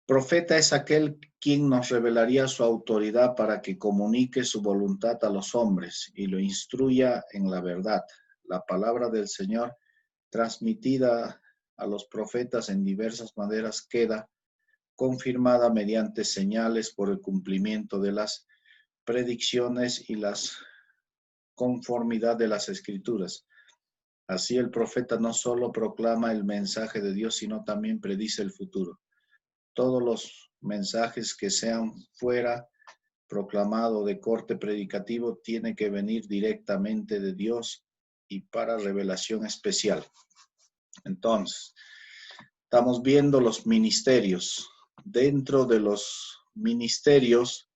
Profeta es aquel quien nos revelaría su autoridad para que comunique su voluntad a los hombres y lo instruya en la verdad. La palabra del Señor transmitida a los profetas en diversas maneras queda confirmada mediante señales por el cumplimiento de las predicciones y la conformidad de las Escrituras. Así el profeta no solo proclama el mensaje de Dios, sino también predice el futuro. Todos los mensajes que sean fuera proclamado de corte predicativo tiene que venir directamente de Dios y para revelación especial. Entonces, estamos viendo los ministerios. Dentro de los ministerios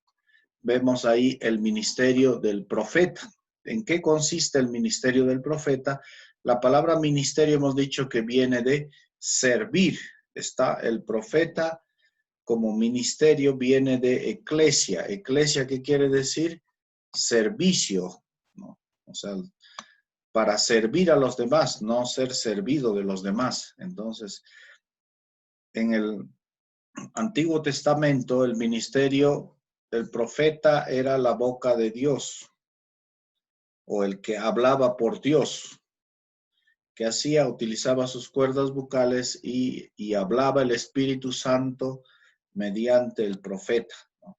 vemos ahí el ministerio del profeta. ¿En qué consiste el ministerio del profeta? La palabra ministerio hemos dicho que viene de servir. Está el profeta como ministerio, viene de eclesia. Eclesia, ¿qué quiere decir? Servicio, ¿no? O sea, para servir a los demás, no ser servido de los demás. Entonces, en el Antiguo Testamento, el ministerio del profeta era la boca de Dios, o el que hablaba por Dios. ¿Qué hacía? Utilizaba sus cuerdas vocales y hablaba el Espíritu Santo mediante el profeta, ¿no?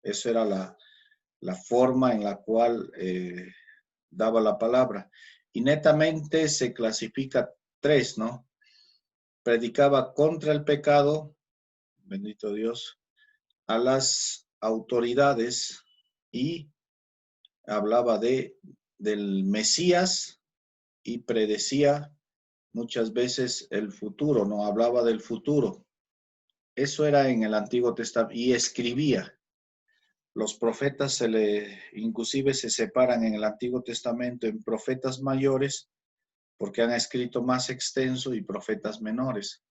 Eso era la forma en la cual daba la palabra. Y netamente se clasifica tres, ¿no? Predicaba contra el pecado, bendito Dios, a las autoridades y hablaba del Mesías y predecía muchas veces el futuro, ¿no? Hablaba del futuro. Eso era en el Antiguo Testamento y escribía. Los profetas inclusive se separan en el Antiguo Testamento en profetas mayores porque han escrito más extenso y profetas menores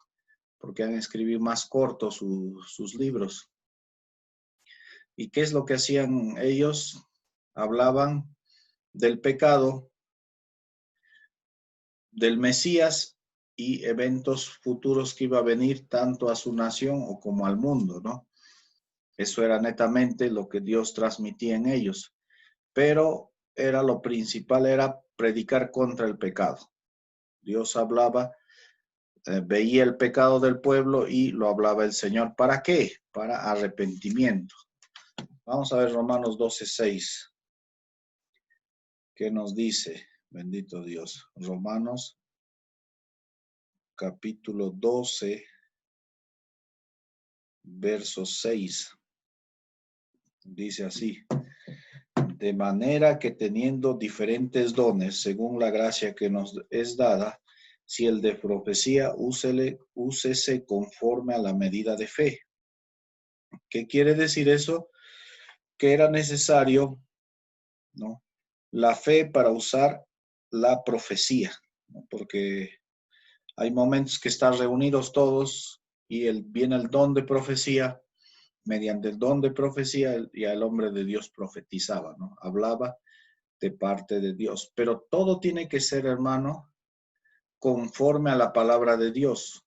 porque han escrito más cortos sus libros. ¿Y qué es lo que hacían ellos? Hablaban del pecado, del Mesías y eventos futuros que iba a venir tanto a su nación o como al mundo, ¿no? Eso era netamente lo que Dios transmitía en ellos. Pero lo principal era predicar contra el pecado. Dios hablaba, veía el pecado del pueblo y lo hablaba el Señor. ¿Para qué? Para arrepentimiento. Vamos a ver Romanos 12:6. ¿Qué nos dice? Bendito Dios. Romanos capítulo 12, verso 6. Dice así: de manera que teniendo diferentes dones, según la gracia que nos es dada, si el de profecía, úsese conforme a la medida de fe. ¿Qué quiere decir eso? Que era necesario, ¿no?, la fe para usar la profecía, ¿no? Porque hay momentos que están reunidos todos y viene el don de profecía. Mediante el don de profecía, ya el hombre de Dios profetizaba, ¿no? Hablaba de parte de Dios. Pero todo tiene que ser, hermano, conforme a la palabra de Dios.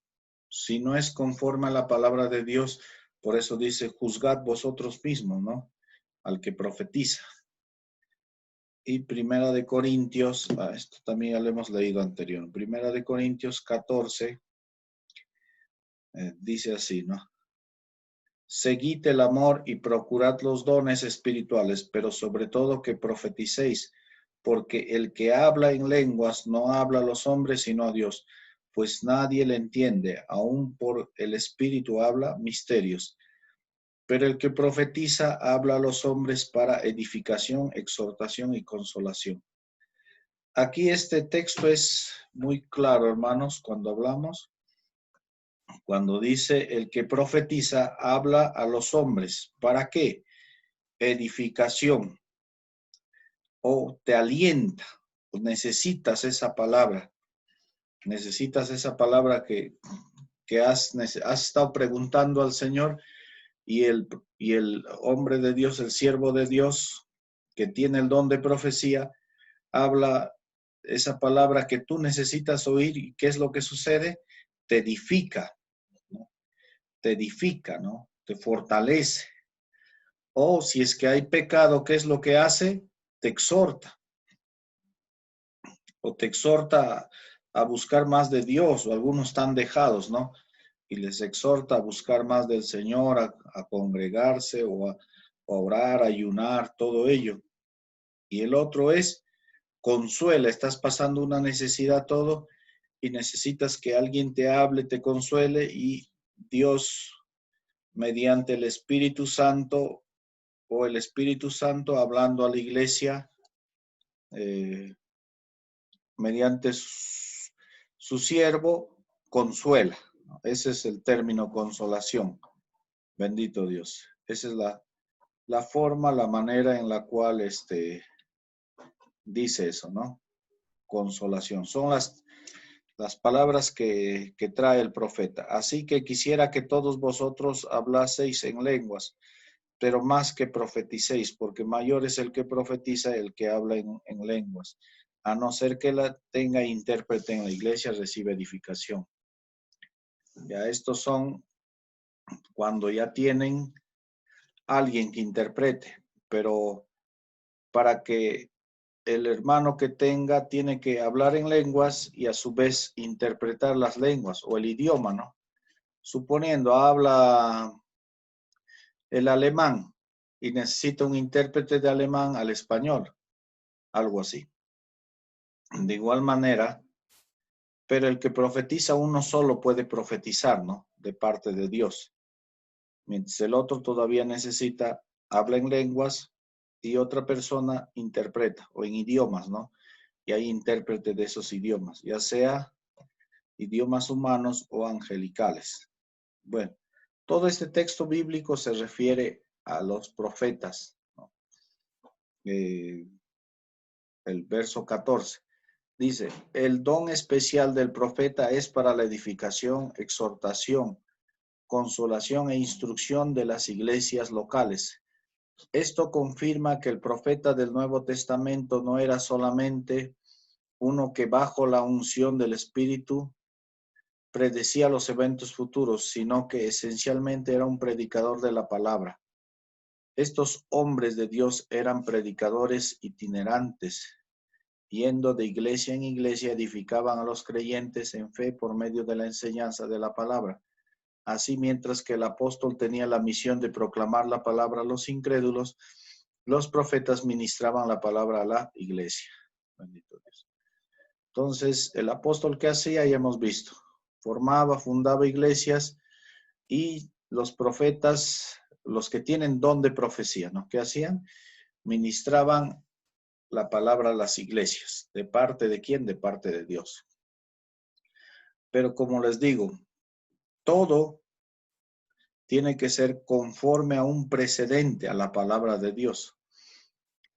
Si no es conforme a la palabra de Dios, por eso dice, juzgad vosotros mismos, ¿no?, al que profetiza. Y Primera de Corintios, esto también ya lo hemos leído anterior, Primera de Corintios 14, dice así, ¿no? Seguid el amor y procurad los dones espirituales, pero sobre todo que profeticéis, porque el que habla en lenguas no habla a los hombres sino a Dios, pues nadie le entiende, aun por el Espíritu habla misterios. Pero el que profetiza habla a los hombres para edificación, exhortación y consolación. Aquí este texto es muy claro, hermanos, cuando dice el que profetiza habla a los hombres. ¿Para qué? Edificación. O te alienta. Necesitas esa palabra. Necesitas esa palabra que has estado preguntando al Señor y el hombre de Dios, el siervo de Dios, que tiene el don de profecía, habla esa palabra que tú necesitas oír. ¿Y qué es lo que sucede? Te edifica, ¿no? te edifica, ¿no? Te fortalece. O si es que hay pecado, ¿qué es lo que hace? Te exhorta. O te exhorta a buscar más de Dios, o algunos están dejados, ¿no? Y les exhorta a buscar más del Señor, a congregarse o a orar, a ayunar, todo ello. Y el otro es consuela, estás pasando una necesidad todo y necesitas que alguien te hable, te consuele y Dios mediante el Espíritu Santo o el Espíritu Santo hablando a la iglesia eh, mediante su siervo consuela. Ese es el término consolación. Bendito Dios. Esa es la forma, la manera en la cual dice eso, ¿no? Consolación. Son las palabras que trae el profeta. Así que quisiera que todos vosotros hablaseis en lenguas, pero más que profeticéis, porque mayor es el que profetiza, el que habla en lenguas. A no ser que la tenga intérprete en la iglesia, recibe edificación. Ya estos son cuando ya tienen alguien que interprete, pero para que el hermano que tenga tiene que hablar en lenguas y a su vez interpretar las lenguas o el idioma, ¿no? Suponiendo, habla el alemán y necesita un intérprete de alemán al español, algo así. De igual manera, pero el que profetiza uno solo puede profetizar, ¿no? De parte de Dios. Mientras el otro todavía necesita, habla en lenguas y otra persona interpreta o en idiomas, ¿no? Y hay intérprete de esos idiomas, ya sea idiomas humanos o angelicales. Bueno, todo este texto bíblico se refiere a los profetas, ¿no? El verso 14 dice, el don especial del profeta es para la edificación, exhortación, consolación e instrucción de las iglesias locales. Esto confirma que el profeta del Nuevo Testamento no era solamente uno que bajo la unción del Espíritu predecía los eventos futuros, sino que esencialmente era un predicador de la palabra. Estos hombres de Dios eran predicadores itinerantes, yendo de iglesia en iglesia, edificaban a los creyentes en fe por medio de la enseñanza de la palabra. Así, mientras que el apóstol tenía la misión de proclamar la palabra a los incrédulos, los profetas ministraban la palabra a la iglesia. Bendito Dios. Entonces, el apóstol, ¿qué hacía? Ya hemos visto. Formaba, fundaba iglesias y los profetas, los que tienen don de profecía, ¿no? ¿Qué hacían? Ministraban la palabra a las iglesias. ¿De parte de quién? De parte de Dios. Pero como les digo, todo tiene que ser conforme a un precedente, a la palabra de Dios.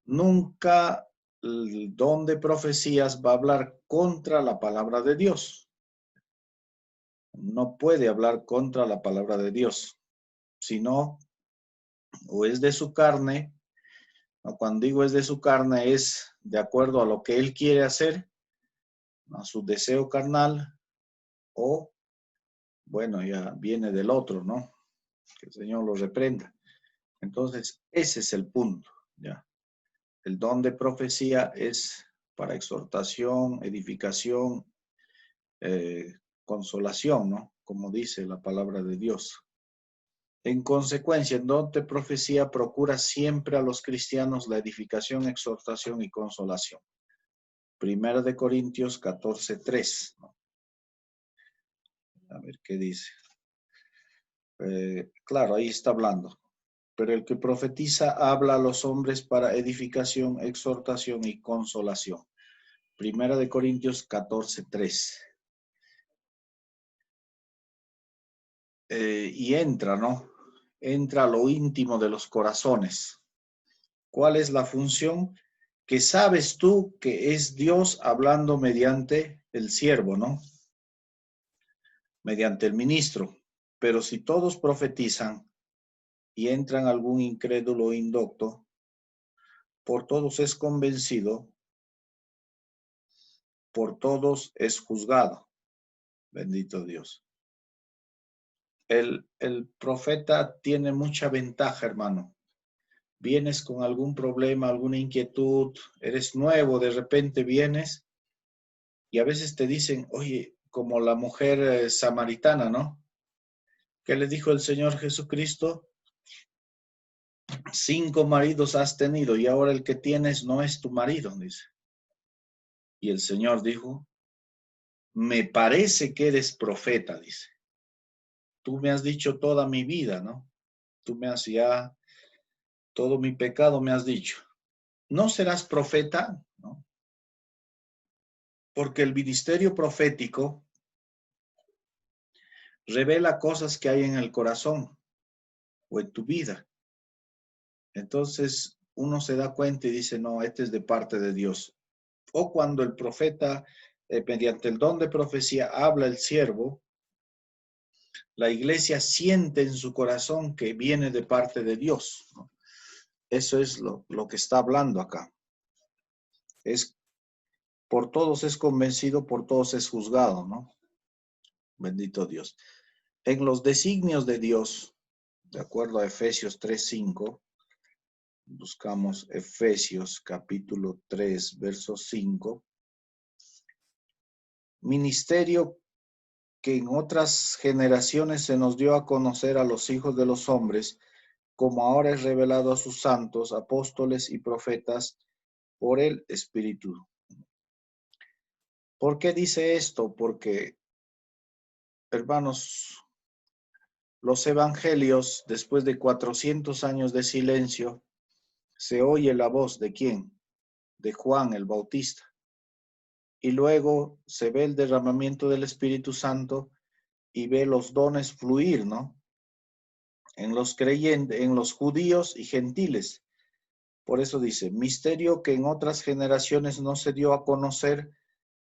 Nunca el don de profecías va a hablar contra la palabra de Dios. No puede hablar contra la palabra de Dios, sino o es de su carne, o cuando digo es de su carne es de acuerdo a lo que él quiere hacer, a su deseo carnal, o bueno, ya viene del otro, ¿no? Que el Señor lo reprenda. Entonces, ese es el punto, ¿ya? El don de profecía es para exhortación, edificación, consolación, ¿no? Como dice la palabra de Dios. En consecuencia, el don de profecía procura siempre a los cristianos la edificación, exhortación y consolación. Primera de Corintios 14:3, ¿no? A ver qué dice. Claro, ahí está hablando. Pero el que profetiza habla a los hombres para edificación, exhortación y consolación. Primera de Corintios 14:3. Y entra, ¿no? Entra a lo íntimo de los corazones. ¿Cuál es la función? Que sabes tú que es Dios hablando mediante el siervo, ¿no? Mediante el ministro. Pero si todos profetizan y entran algún incrédulo o indocto, por todos es convencido, por todos es juzgado. Bendito Dios. El profeta tiene mucha ventaja, hermano. Vienes con algún problema, alguna inquietud, eres nuevo, de repente vienes y a veces te dicen, oye, como la mujer samaritana, ¿no? ¿Qué le dijo el Señor Jesucristo? 5 maridos has tenido y ahora el que tienes no es tu marido, dice. Y el Señor dijo, me parece que eres profeta, dice. Tú me has dicho toda mi vida, ¿no? Tú me has ya, todo mi pecado me has dicho. ¿No serás profeta? ¿No? Porque el ministerio profético revela cosas que hay en el corazón o en tu vida. Entonces uno se da cuenta y dice, no, este es de parte de Dios. O cuando el profeta, mediante el don de profecía, habla el siervo, la iglesia siente en su corazón que viene de parte de Dios, ¿no? Eso es lo que está hablando acá. Es por todos es convencido, por todos es juzgado, ¿no? Bendito Dios. En los designios de Dios, de acuerdo a Efesios 3:5, buscamos Efesios capítulo 3, verso 5. Ministerio que en otras generaciones se nos dio a conocer a los hijos de los hombres, como ahora es revelado a sus santos, apóstoles y profetas por el Espíritu. ¿Por qué dice esto? Porque, hermanos, los evangelios, después de 400 años de silencio, se oye la voz ¿de quién? De Juan el Bautista. Y luego se ve el derramamiento del Espíritu Santo y ve los dones fluir, ¿no? En los creyentes, en los judíos y gentiles. Por eso dice, misterio que en otras generaciones no se dio a conocer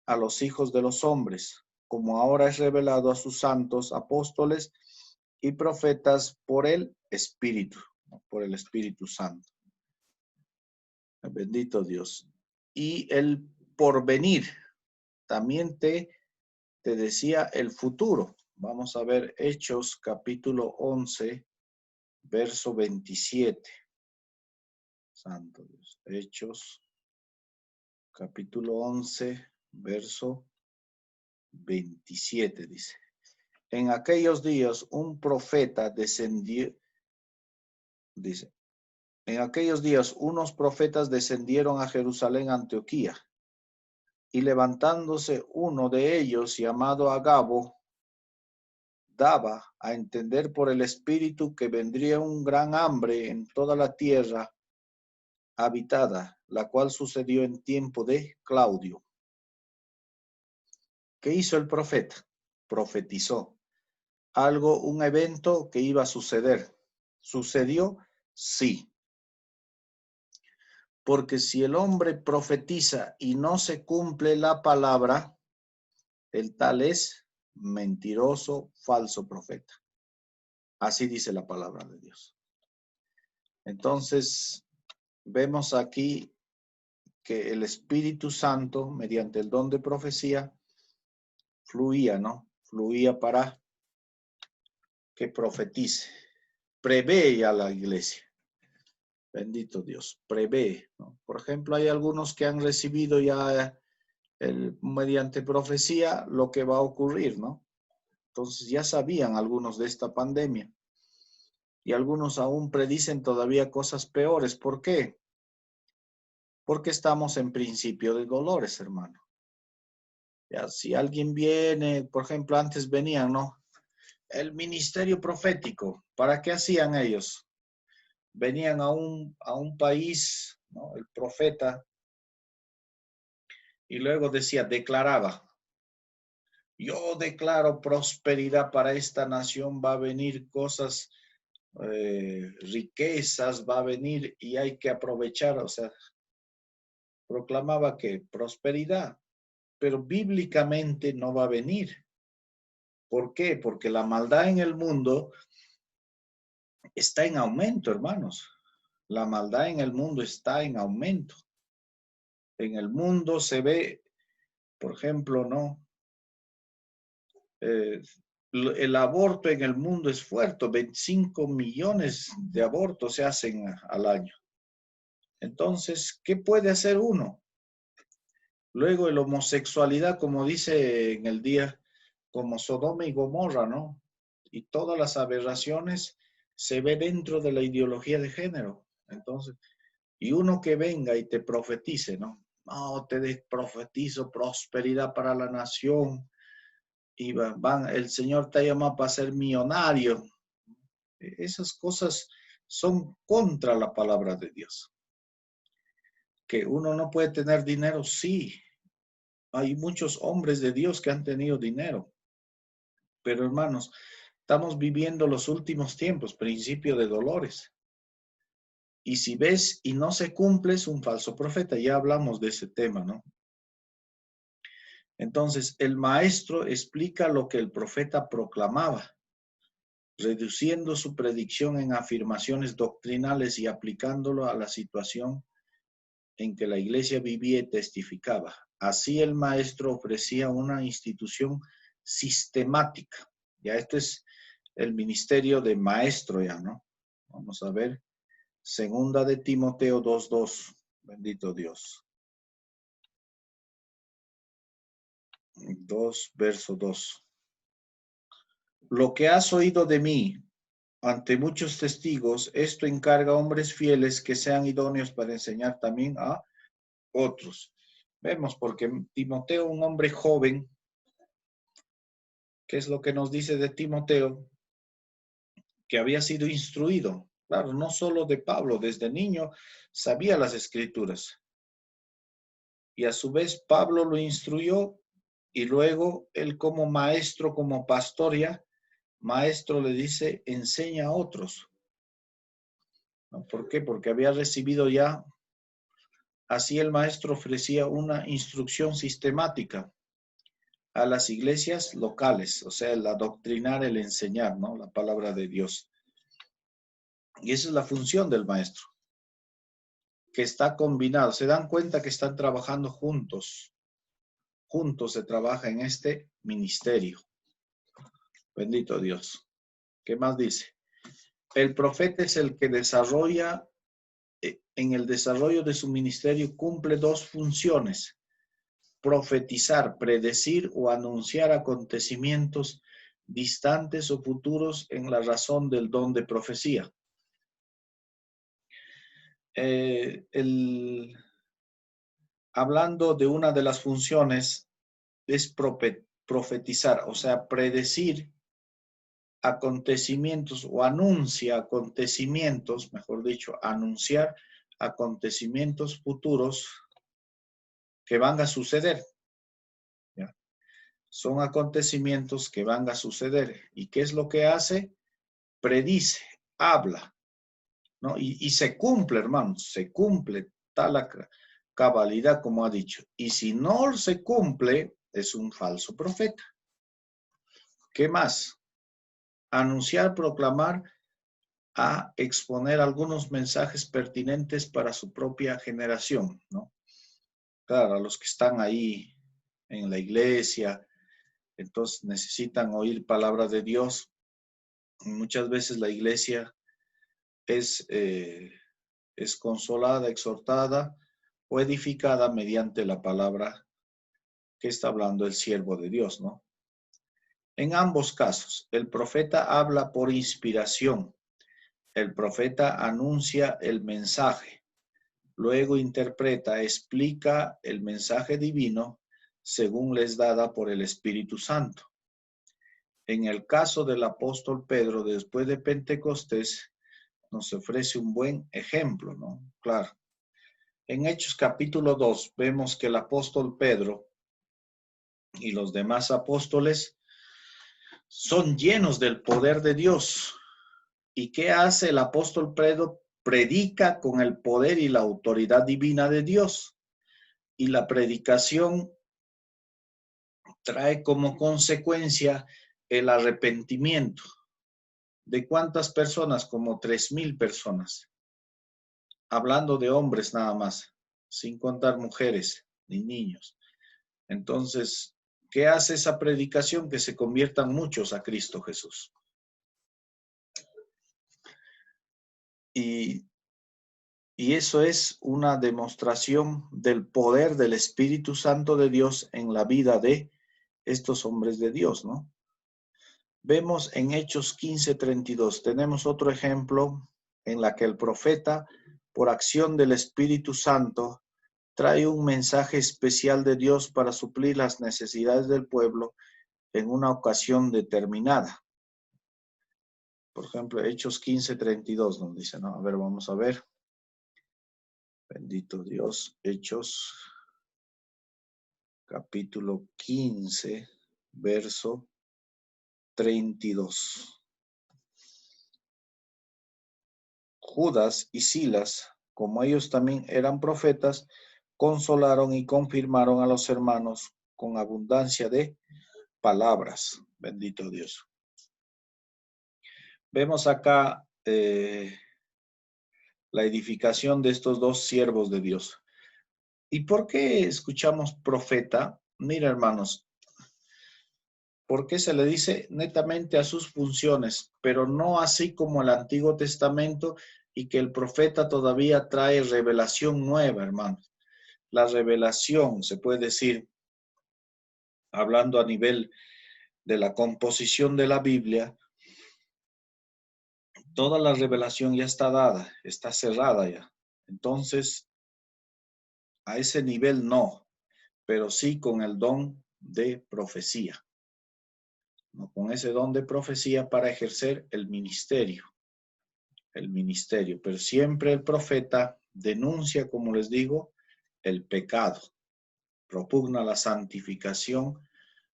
a los hijos de los hombres, como ahora es revelado a sus santos apóstoles y profetas por el Espíritu, ¿no? Por el Espíritu Santo. Bendito Dios. Y el porvenir, también te decía el futuro. Vamos a ver Hechos capítulo 11, verso 27. Santo Dios. Hechos capítulo 11, verso 27 dice. En aquellos días un profeta descendió, dice, en aquellos días unos profetas descendieron a Jerusalén, Antioquía, y levantándose uno de ellos, llamado Agabo, daba a entender por el Espíritu que vendría un gran hambre en toda la tierra habitada, la cual sucedió en tiempo de Claudio. ¿Qué hizo el profeta? Profetizó algo, un evento que iba a suceder. ¿Sucedió? Sí. Porque si el hombre profetiza y no se cumple la palabra, el tal es mentiroso, falso profeta. Así dice la palabra de Dios. Entonces, vemos aquí que el Espíritu Santo, mediante el don de profecía, fluía, ¿no? Fluía para que profetice. Prevé a la iglesia. Bendito Dios, prevé, ¿no? Por ejemplo, hay algunos que han recibido ya mediante profecía lo que va a ocurrir, ¿no? Entonces ya sabían algunos de esta pandemia. Y algunos aún predicen todavía cosas peores. ¿Por qué? Porque estamos en principio de dolores, hermano. Ya, si alguien viene, por ejemplo, antes venían, ¿no? El ministerio profético, ¿para qué hacían ellos? Venían a un país, ¿no? El profeta, y luego decía, declaraba, yo declaro prosperidad para esta nación, va a venir cosas, riquezas, va a venir y hay que aprovechar, o sea, proclamaba que prosperidad, pero bíblicamente no va a venir. ¿Por qué? Porque la maldad en el mundo está en aumento, hermanos. La maldad en el mundo está en aumento. En el mundo se ve, por ejemplo, ¿no? el aborto en el mundo es fuerte, 25 millones de abortos se hacen al año. Entonces, ¿qué puede hacer uno? Luego, la homosexualidad, como dice en el día, como Sodoma y Gomorra, ¿no? Y todas las aberraciones se ve dentro de la ideología de género. Entonces, y uno que venga y te profetice, ¿no? No, te profetizo prosperidad para la nación, y el Señor te ha llamado para ser millonario. Esas cosas son contra la palabra de Dios. Que uno no puede tener dinero, sí. Hay muchos hombres de Dios que han tenido dinero. Pero hermanos, estamos viviendo los últimos tiempos, principio de dolores. Y si ves y no se cumple, es un falso profeta. Ya hablamos de ese tema, ¿no? Entonces, el maestro explica lo que el profeta proclamaba, reduciendo su predicción en afirmaciones doctrinales y aplicándolo a la situación en que la iglesia vivía y testificaba. Así el maestro ofrecía una institución sistemática. Ya este es el ministerio de maestro ya, ¿no? Vamos a ver. Segunda de Timoteo 2:2. Bendito Dios. 2, verso 2. Lo que has oído de mí ante muchos testigos, esto encarga a hombres fieles que sean idóneos para enseñar también a otros. Vemos, porque Timoteo, un hombre joven, ¿qué es lo que nos dice de Timoteo? Que había sido instruido. Claro, no solo de Pablo, desde niño sabía las escrituras. Y a su vez Pablo lo instruyó y luego él como maestro, como pastor ya, maestro le dice, enseña a otros. ¿No? ¿Por qué? Porque había recibido ya, así el maestro ofrecía una instrucción sistemática a las iglesias locales, o sea, el adoctrinar, el enseñar, ¿no? La palabra de Dios. Y esa es la función del maestro, que está combinado. Se dan cuenta que están trabajando juntos. Juntos se trabaja en este ministerio. Bendito Dios. ¿Qué más dice? El profeta es el que desarrolla, en el desarrollo de su ministerio cumple dos funciones: profetizar, predecir o anunciar acontecimientos distantes o futuros en la razón del don de profecía. Hablando de una de las funciones es profetizar, o sea, predecir acontecimientos o anuncia acontecimientos, mejor dicho, anunciar acontecimientos futuros que van a suceder. ¿Ya? Son acontecimientos que van a suceder. ¿Y qué es lo que hace? Predice, habla, ¿no? Y se cumple, hermanos, se cumple tal cabalidad como ha dicho. Y si no se cumple, es un falso profeta. ¿Qué más? Anunciar, proclamar, a exponer algunos mensajes pertinentes para su propia generación, ¿no? Claro, a los que están ahí en la iglesia, entonces necesitan oír palabra de Dios. Muchas veces la iglesia es consolada, exhortada o edificada mediante la palabra que está hablando el siervo de Dios, ¿no? En ambos casos, el profeta habla por inspiración. El profeta anuncia el mensaje, luego interpreta, explica el mensaje divino según les dada por el Espíritu Santo. En el caso del apóstol Pedro, después de Pentecostés, nos ofrece un buen ejemplo, ¿no? Claro. En Hechos capítulo 2 vemos que el apóstol Pedro y los demás apóstoles son llenos del poder de Dios. ¿Y qué hace el apóstol Pedro? Predica con el poder y la autoridad divina de Dios. Y la predicación trae como consecuencia el arrepentimiento. ¿De cuántas personas? Como 3,000 personas. Hablando de hombres nada más, sin contar mujeres ni niños. Entonces, ¿Qué hace esa predicación? Que se conviertan muchos a Cristo Jesús. Y eso es una demostración del poder del Espíritu Santo de Dios en la vida de estos hombres de Dios, ¿no? Vemos en Hechos 15:32, tenemos otro ejemplo en la que el profeta, por acción del Espíritu Santo, trae un mensaje especial de Dios para suplir las necesidades del pueblo en una ocasión determinada. Por ejemplo, Hechos 15:32 nos dice, ¿no? A ver, vamos a ver. Bendito Dios, Hechos, capítulo 15, verso 32. Judas y Silas, como ellos también eran profetas, consolaron y confirmaron a los hermanos con abundancia de palabras. Bendito Dios. Vemos acá la edificación de estos dos siervos de Dios. ¿Y por qué escuchamos profeta? Mira, hermanos, ¿por qué se le dice netamente a sus funciones, pero no así como el Antiguo Testamento y que el profeta todavía trae revelación nueva, hermanos? La revelación, se puede decir, hablando a nivel de la composición de la Biblia, toda la revelación ya está dada, está cerrada ya. Entonces, a ese nivel no, pero sí con el don de profecía. ¿No? Con ese don de profecía para ejercer el ministerio. Pero siempre el profeta denuncia, como les digo, el pecado, propugna la santificación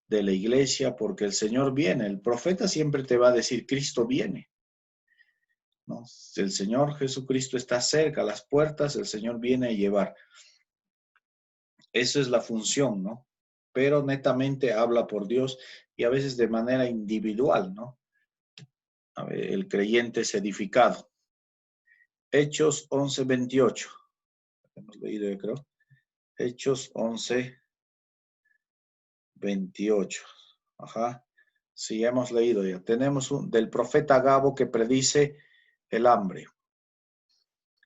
de la iglesia porque el Señor viene. El profeta siempre te va a decir, Cristo viene, ¿no? El Señor Jesucristo está cerca, a las puertas, el Señor viene a llevar. Esa es la función, ¿no? Pero netamente habla por Dios y a veces de manera individual, ¿no? A ver, el creyente es edificado. Hechos 11:28. Hemos leído, yo creo. Hechos 11:28. Ajá. Sí, hemos leído ya. Tenemos del profeta Gabo que predice el hambre.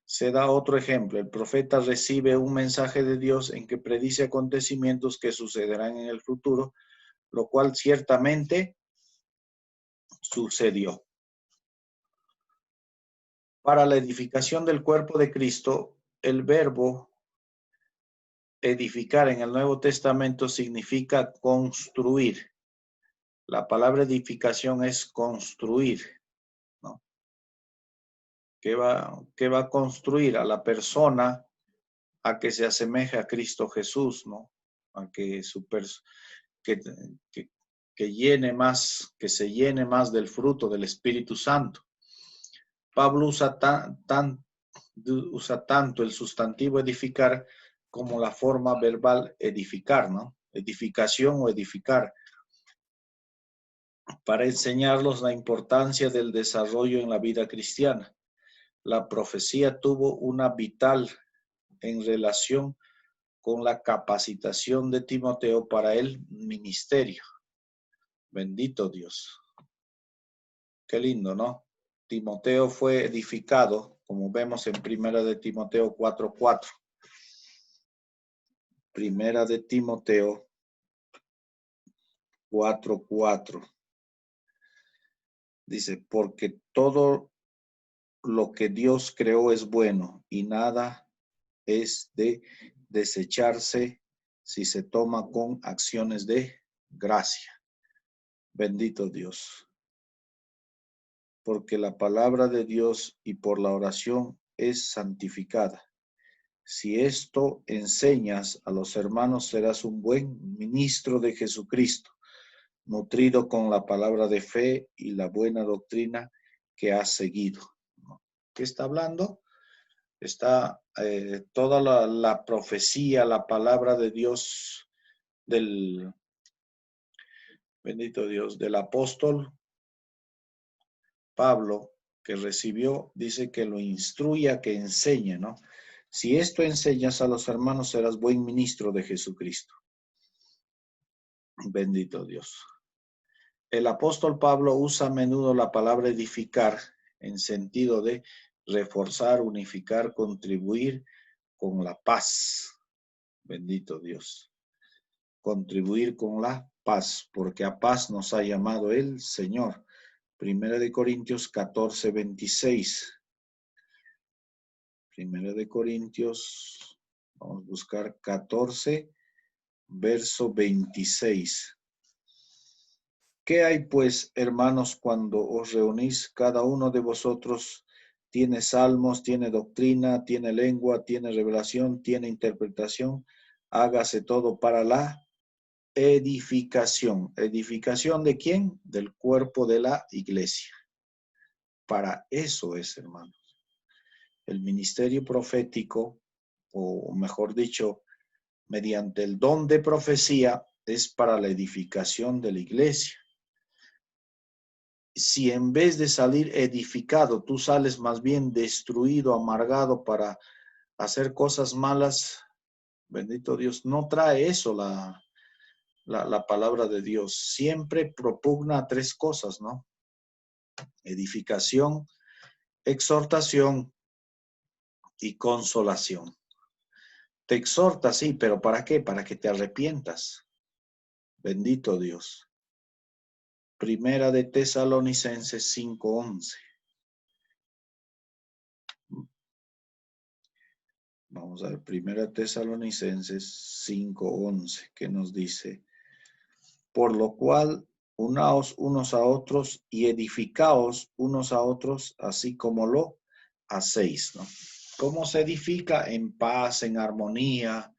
Se da otro ejemplo. El profeta recibe un mensaje de Dios en que predice acontecimientos que sucederán en el futuro, lo cual ciertamente sucedió. Para la edificación del cuerpo de Cristo, el verbo edificar en el Nuevo Testamento significa construir. La palabra edificación es construir, ¿no? ¿Qué va a construir? A la persona a que se asemeje a Cristo Jesús, ¿no? A que que llene más, que se llene más del fruto del Espíritu Santo. Pablo usa tanto el sustantivo edificar como la forma verbal edificar, ¿no? Edificación o edificar, para enseñarlos la importancia del desarrollo en la vida cristiana. La profecía tuvo una vital en relación con la capacitación de Timoteo para el ministerio. Bendito Dios. Qué lindo, ¿no? Timoteo fue edificado, como vemos en Primera de Timoteo 4:4. Primera de Timoteo 4:4. Dice, porque todo lo que Dios creó es bueno y nada es de desecharse si se toma con acciones de gracia. Bendito Dios. Porque la palabra de Dios y por la oración es santificada. Si esto enseñas a los hermanos, serás un buen ministro de Jesucristo, nutrido con la palabra de fe y la buena doctrina que has seguido. ¿Qué está hablando? Está toda la profecía, la palabra de Dios, del bendito Dios, del apóstol Pablo, que recibió, dice que lo instruya, que enseñe, ¿no? Si esto enseñas a los hermanos, serás buen ministro de Jesucristo. Bendito Dios. El apóstol Pablo usa a menudo la palabra edificar en sentido de reforzar, unificar, contribuir con la paz. Bendito Dios. Contribuir con la paz, porque a paz nos ha llamado el Señor. Primera de Corintios 14, 26. Primera de Corintios, vamos a buscar 14, verso 26. ¿Qué hay pues, hermanos, cuando os reunís? Cada uno de vosotros tiene salmos, tiene doctrina, tiene lengua, tiene revelación, tiene interpretación. Hágase todo para la edificación. ¿Edificación de quién? Del cuerpo de la iglesia. Para eso es, hermanos. El ministerio profético, o mejor dicho, mediante el don de profecía, es para la edificación de la iglesia. Si en vez de salir edificado, tú sales más bien destruido, amargado para hacer cosas malas, bendito Dios, no trae eso la palabra de Dios. Siempre propugna tres cosas, ¿no? Edificación, exhortación y consolación. Te exhorta, sí, pero ¿para qué? Para que te arrepientas. Bendito Dios. Primera de Tesalonicenses 5:11. Vamos a ver, Primera Tesalonicenses 5:11, que nos dice: por lo cual, unaos unos a otros y edificaos unos a otros, así como lo hacéis, ¿no? ¿Cómo se edifica? En paz, en armonía,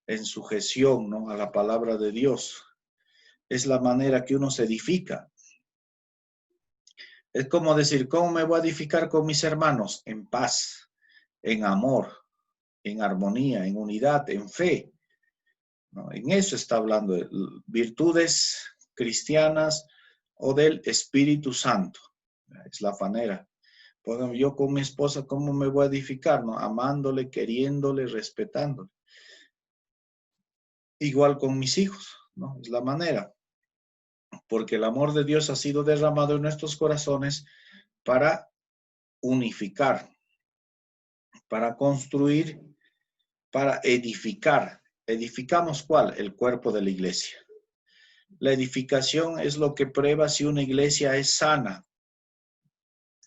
en sujeción, ¿no? A la palabra de Dios. Es la manera que uno se edifica. Es como decir, ¿cómo me voy a edificar con mis hermanos? En paz, en amor, en armonía, en unidad, en fe, ¿no? En eso está hablando de virtudes cristianas o del Espíritu Santo. Es la manera. Por ejemplo, yo con mi esposa, ¿cómo me voy a edificar? ¿No? Amándole, queriéndole, respetándole. Igual con mis hijos, ¿no? Es la manera. Porque el amor de Dios ha sido derramado en nuestros corazones para unificar, para construir, para edificar. ¿Edificamos cuál? El cuerpo de la iglesia. La edificación es lo que prueba si una iglesia es sana.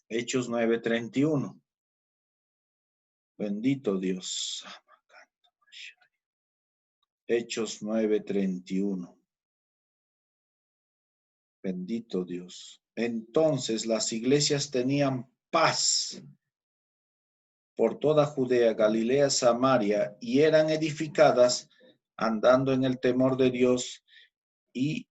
Hechos 9:31. Bendito Dios. Hechos 9:31. Bendito Dios. Entonces las iglesias tenían paz por toda Judea, Galilea, Samaria, y eran edificadas andando en el temor de Dios y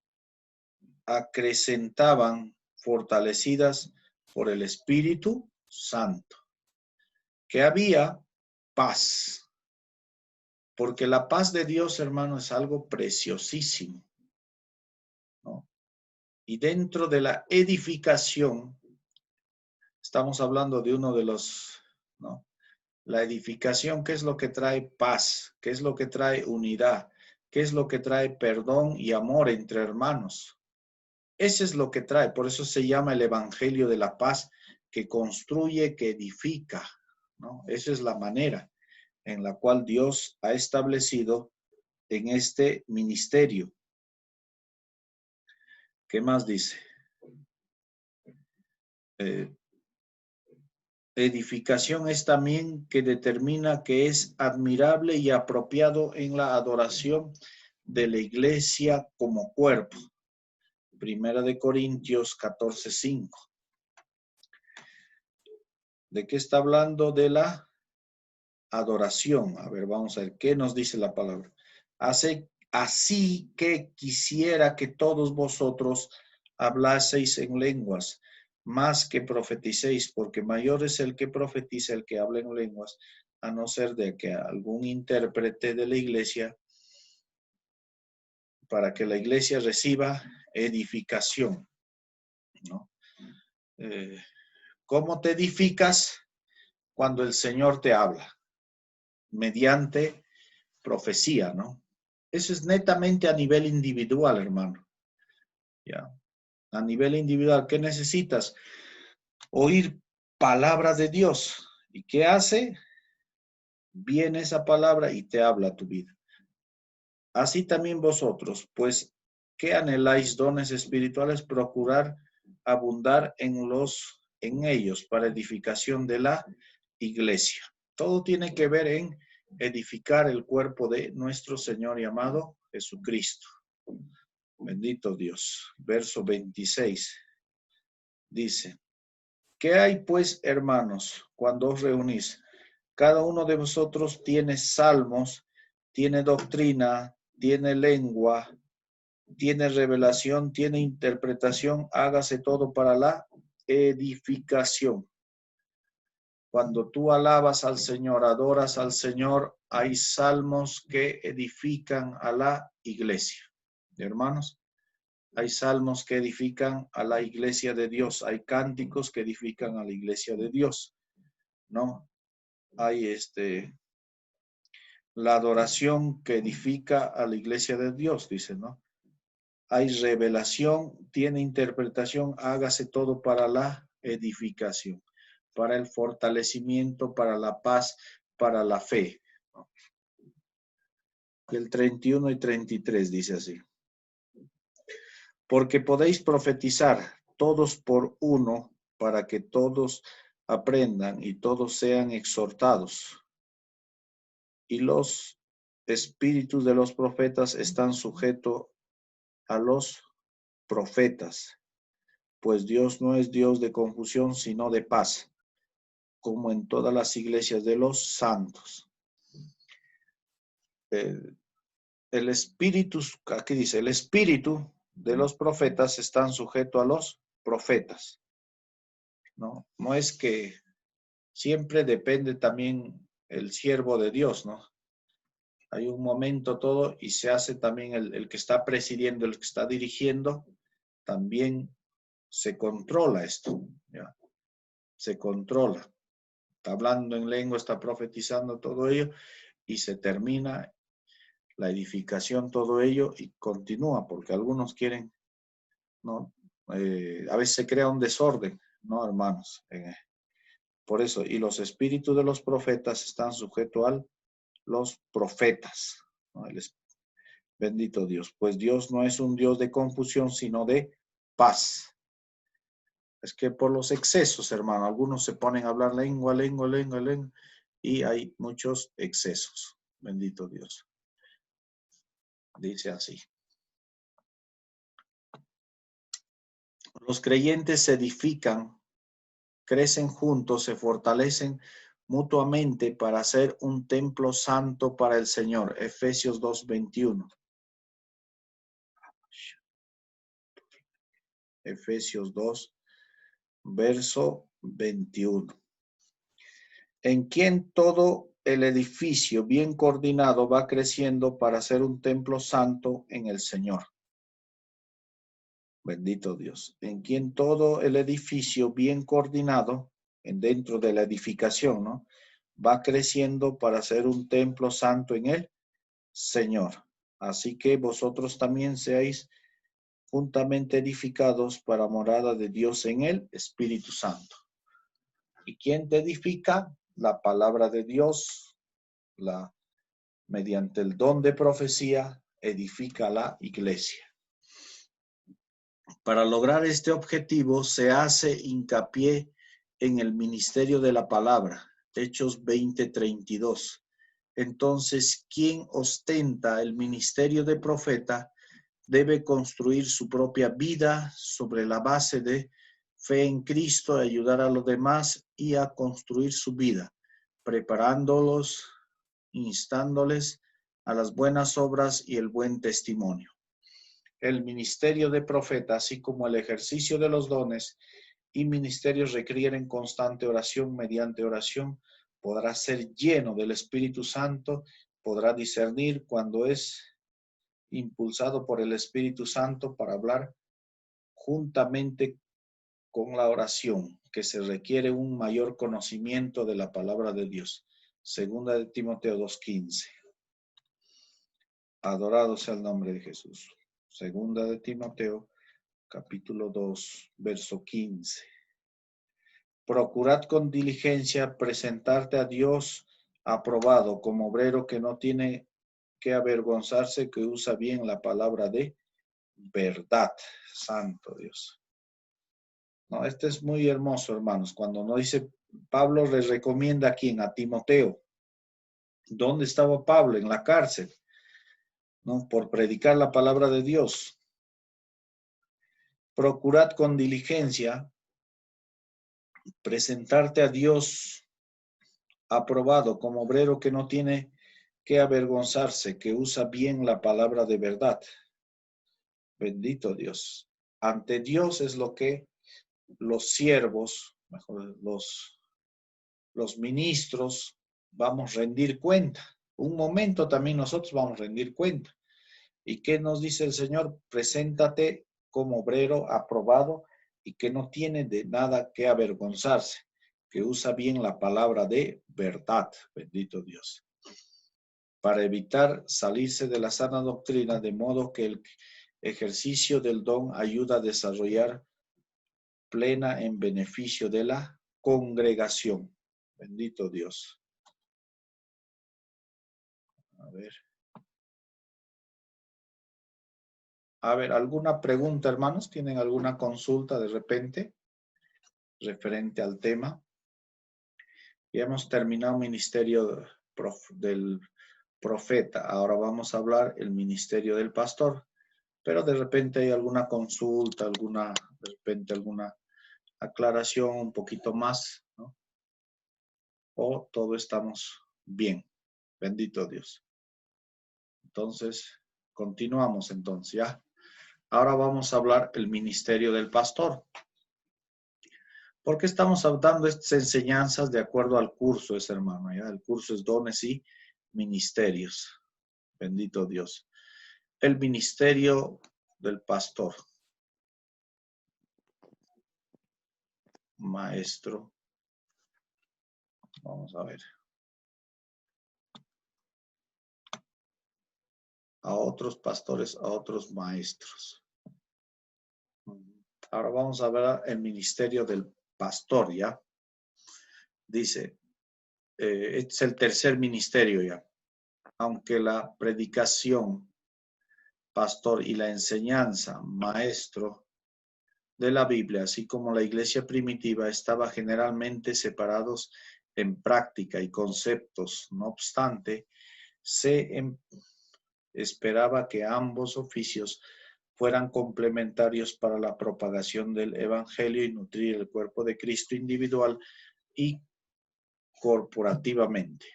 acrecentaban fortalecidas por el Espíritu Santo. Que había paz, porque la paz de Dios, hermano, es algo preciosísimo, ¿no? Y dentro de la edificación, estamos hablando de uno de los, ¿no? La edificación, ¿qué es lo que trae paz? ¿Qué es lo que trae unidad? ¿Qué es lo que trae perdón y amor entre hermanos? Ese es lo que trae, por eso se llama el Evangelio de la Paz, que construye, que edifica, ¿no? Esa es la manera en la cual Dios ha establecido en este ministerio. ¿Qué más dice? Edificación es también que determina que es admirable y apropiado en la adoración de la iglesia como cuerpo. Primera de Corintios 14:5. ¿De qué está hablando? De la adoración. A ver, vamos a ver, ¿qué nos dice la palabra? Así que quisiera que todos vosotros hablaseis en lenguas, más que profeticéis, porque mayor es el que profetiza, el que habla en lenguas, a no ser de que algún intérprete de la iglesia, para que la iglesia reciba edificación, ¿no? ¿Cómo te edificas? Cuando el Señor te habla, mediante profecía, ¿no? Eso es netamente a nivel individual, hermano. ¿Ya? A nivel individual, ¿qué necesitas? Oír palabras de Dios. ¿Y qué hace? Viene esa palabra y te habla a tu vida. Así también vosotros, pues, ¿qué anheláis dones espirituales? Procurar abundar en ellos para edificación de la iglesia. Todo tiene que ver en edificar el cuerpo de nuestro Señor y amado Jesucristo. Bendito Dios. Verso 26 dice, ¿qué hay pues, hermanos, cuando os reunís? Cada uno de vosotros tiene salmos, tiene doctrina, tiene lengua, tiene revelación, tiene interpretación, hágase todo para la edificación. Cuando tú alabas al Señor, adoras al Señor, hay salmos que edifican a la iglesia. Hermanos, hay salmos que edifican a la iglesia de Dios, hay cánticos que edifican a la iglesia de Dios, ¿no? Hay la adoración que edifica a la iglesia de Dios, dice, ¿no? Hay revelación, tiene interpretación, hágase todo para la edificación, para el fortalecimiento, para la paz, para la fe. El 31 y 33 dice así. Porque podéis profetizar todos por uno, para que todos aprendan y todos sean exhortados. Y los espíritus de los profetas están sujetos a los profetas, pues Dios no es Dios de confusión, sino de paz, como en todas las iglesias de los santos. El espíritu, aquí dice, el espíritu de los profetas están sujetos a los profetas, ¿no? No es que siempre depende también el siervo de Dios, ¿no? Hay un momento todo y se hace también el que está presidiendo, el que está dirigiendo, también se controla esto, ¿ya? Se controla. Está hablando en lengua, está profetizando todo ello y se termina la edificación, todo ello y continúa, porque algunos quieren, ¿no? A veces se crea un desorden, ¿no, hermanos? Por eso, y los espíritus de los profetas están sujetos a los profetas, ¿no? Bendito Dios, pues Dios no es un Dios de confusión, sino de paz. Es que por los excesos, hermano, algunos se ponen a hablar lengua, y hay muchos excesos. Bendito Dios. Dice así. Los creyentes se edifican, crecen juntos, se fortalecen mutuamente para hacer un templo santo para el Señor. Efesios 2:21. Efesios 2, verso 21. En quien todo el edificio bien coordinado va creciendo para ser un templo santo en el Señor. Bendito Dios. En quien todo el edificio bien coordinado, dentro de la edificación, ¿no? Va creciendo para ser un templo santo en el Señor. Así que vosotros también seáis juntamente edificados para morada de Dios en el Espíritu Santo. ¿Y quién te edifica? La palabra de Dios, mediante el don de profecía, edifica la iglesia. Para lograr este objetivo se hace hincapié en el ministerio de la palabra, Hechos 20:32. Entonces, quien ostenta el ministerio de profeta debe construir su propia vida sobre la base de fe en Cristo, ayudar a los demás y a construir su vida, preparándolos, instándoles a las buenas obras y el buen testimonio. El ministerio de profeta, así como el ejercicio de los dones y ministerios requieren constante oración. Mediante oración podrá ser lleno del Espíritu Santo, podrá discernir cuando es impulsado por el Espíritu Santo para hablar juntamente con la oración, que se requiere un mayor conocimiento de la palabra de Dios. Segunda de Timoteo 2:15. Adorado sea el nombre de Jesús. Segunda de Timoteo, capítulo 2, verso 15. Procurad con diligencia presentarte a Dios aprobado como obrero que no tiene que avergonzarse, que usa bien la palabra de verdad. Santo Dios. No, este es muy hermoso, hermanos. Cuando nos dice, Pablo les recomienda a quién, a Timoteo. ¿Dónde estaba Pablo? En la cárcel, ¿no? Por predicar la palabra de Dios. Procurad con diligencia presentarte a Dios aprobado como obrero que no tiene que avergonzarse, que usa bien la palabra de verdad. Bendito Dios. Ante Dios es lo que los siervos, mejor los ministros, vamos a rendir cuenta. Un momento también nosotros vamos a rendir cuenta. ¿Y qué nos dice el Señor? Preséntate como obrero aprobado y que no tiene de nada que avergonzarse, que usa bien la palabra de verdad. Bendito Dios. Para evitar salirse de la sana doctrina, de modo que el ejercicio del don ayuda a desarrollar plena en beneficio de la congregación. Bendito Dios. A ver. A ver, ¿alguna pregunta, hermanos? ¿Tienen alguna consulta de repente referente al tema? Ya hemos terminado el ministerio del profeta. Ahora vamos a hablar el ministerio del pastor. Pero de repente hay alguna consulta, de repente alguna aclaración un poquito más, ¿no? O todo estamos bien. Bendito Dios. Entonces, continuamos entonces, ¿ya? Ahora vamos a hablar el ministerio del pastor. ¿Por qué estamos dando estas enseñanzas de acuerdo al curso, hermano? ¿Ya? El curso es dones y ministerios. Bendito Dios. El ministerio del pastor. Maestro. Vamos a ver. A otros pastores, a otros maestros. Ahora vamos a ver el ministerio del pastor, ¿ya? Dice, este es el tercer ministerio ya. Aunque la predicación, pastor, y la enseñanza, maestro, de la Biblia, así como la iglesia primitiva, estaba generalmente separados en práctica y conceptos. No obstante, se esperaba que ambos oficios fueran complementarios para la propagación del evangelio y nutrir el cuerpo de Cristo individual y corporativamente.